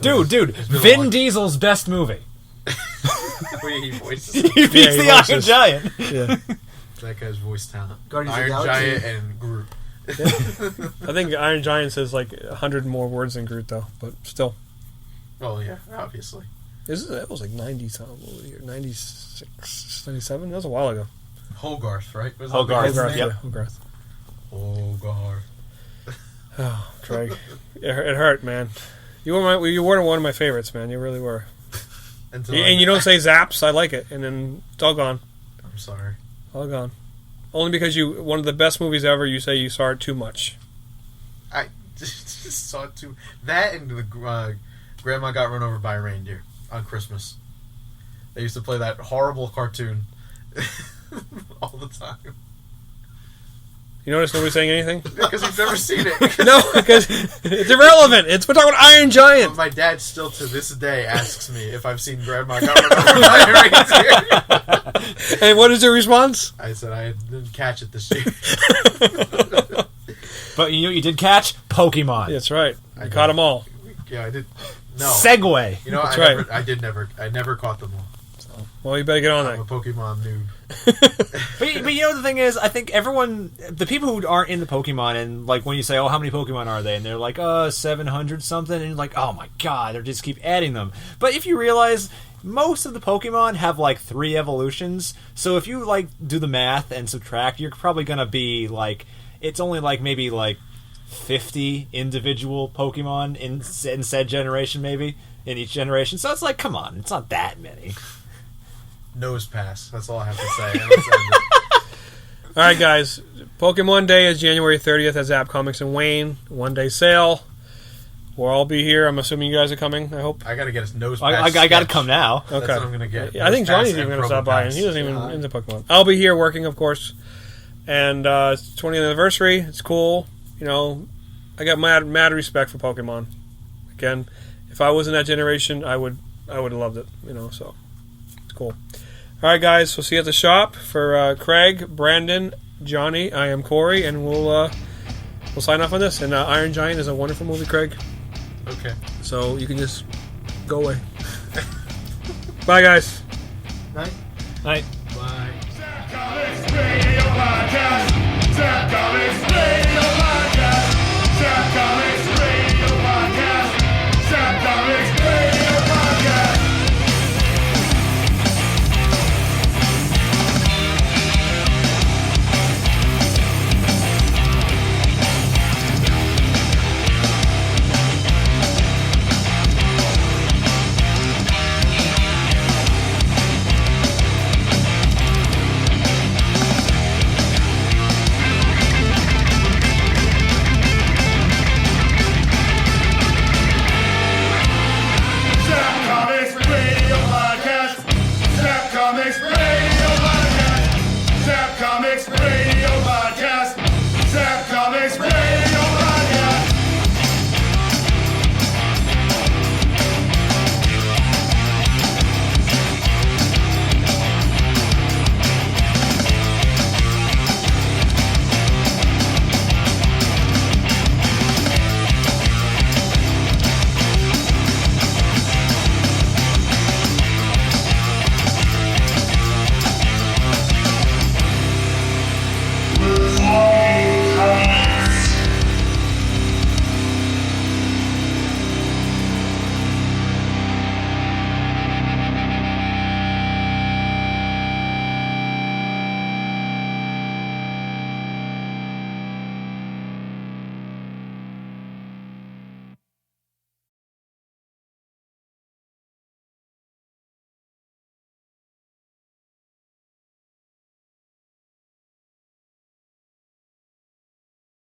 Vin Diesel's best movie. He voices He beats the Iron Giant. Yeah. that guy's voice talent. Guardians of Iron the Galaxy. Giant and Groot. I think Iron Giant says like 100 more words than Groot, though. But still. Oh yeah, obviously. That was like 90 something. 96, 97? That was a while ago. Hogarth, right? Was Hogarth. that his name? Yep. Hogarth. Hogarth. Oh, Craig. It hurt, man. You were one of my favorites, man. You really were. And you don't say Zaps. I like it. And then it's all gone. I'm sorry. All gone. Only because one of the best movies ever, you say you saw it too much. I just saw it too. That and the Grandma Got Run Over by a Reindeer on Christmas. They used to play that horrible cartoon all the time. You notice nobody's saying anything? Because we've never seen it. No, because it's irrelevant. We're talking about Iron Giant. But my dad still to this day asks me if I've seen Grandma Got Run Over by a Reindeer. And what is your response? I said I didn't catch it this year. But you know what you did catch? Pokemon. That's right. I Caught them all. Yeah, I did. No. Segway. You know, That's I right. I never caught them all. Well, you better get on I'm a that. Pokemon noob. But you know the thing is, I think the people who aren't into Pokemon, and like when you say, oh, how many Pokemon are they? And they're like, 700 something, and you're like, oh my god, they just keep adding them. But if you realize, most of the Pokemon have like 3 evolutions, so if you like do the math and subtract, you're probably gonna be like, it's only like maybe like 50 individual Pokemon in said generation, maybe in each generation. So it's like, come on, it's not that many. Nose pass. That's all I have to say. All right, guys. Pokemon Day is January 30th at Zapp Comics in Wayne. 1-day sale. We'll all be here. I'm assuming you guys are coming, I hope. I gotta get a nose pass. I gotta come now. Okay. That's what I'm gonna get. I think Nose pass Johnny's even and going to stop by, and Probopass. he doesn't even into Pokemon. I'll be here working, of course. And it's 20th anniversary. It's cool. You know, I got mad respect for Pokemon. Again, if I was in that generation, I would have loved it. You know, so it's cool. All right, guys. We'll see you at the shop. For Craig, Brandon, Johnny, I am Corey, and we'll sign off on this. And Iron Giant is a wonderful movie, Craig. Okay. So you can just go away. Bye, guys. Night. Night. Bye. Zapp Comics Radio Podcast. Zapp Comics Radio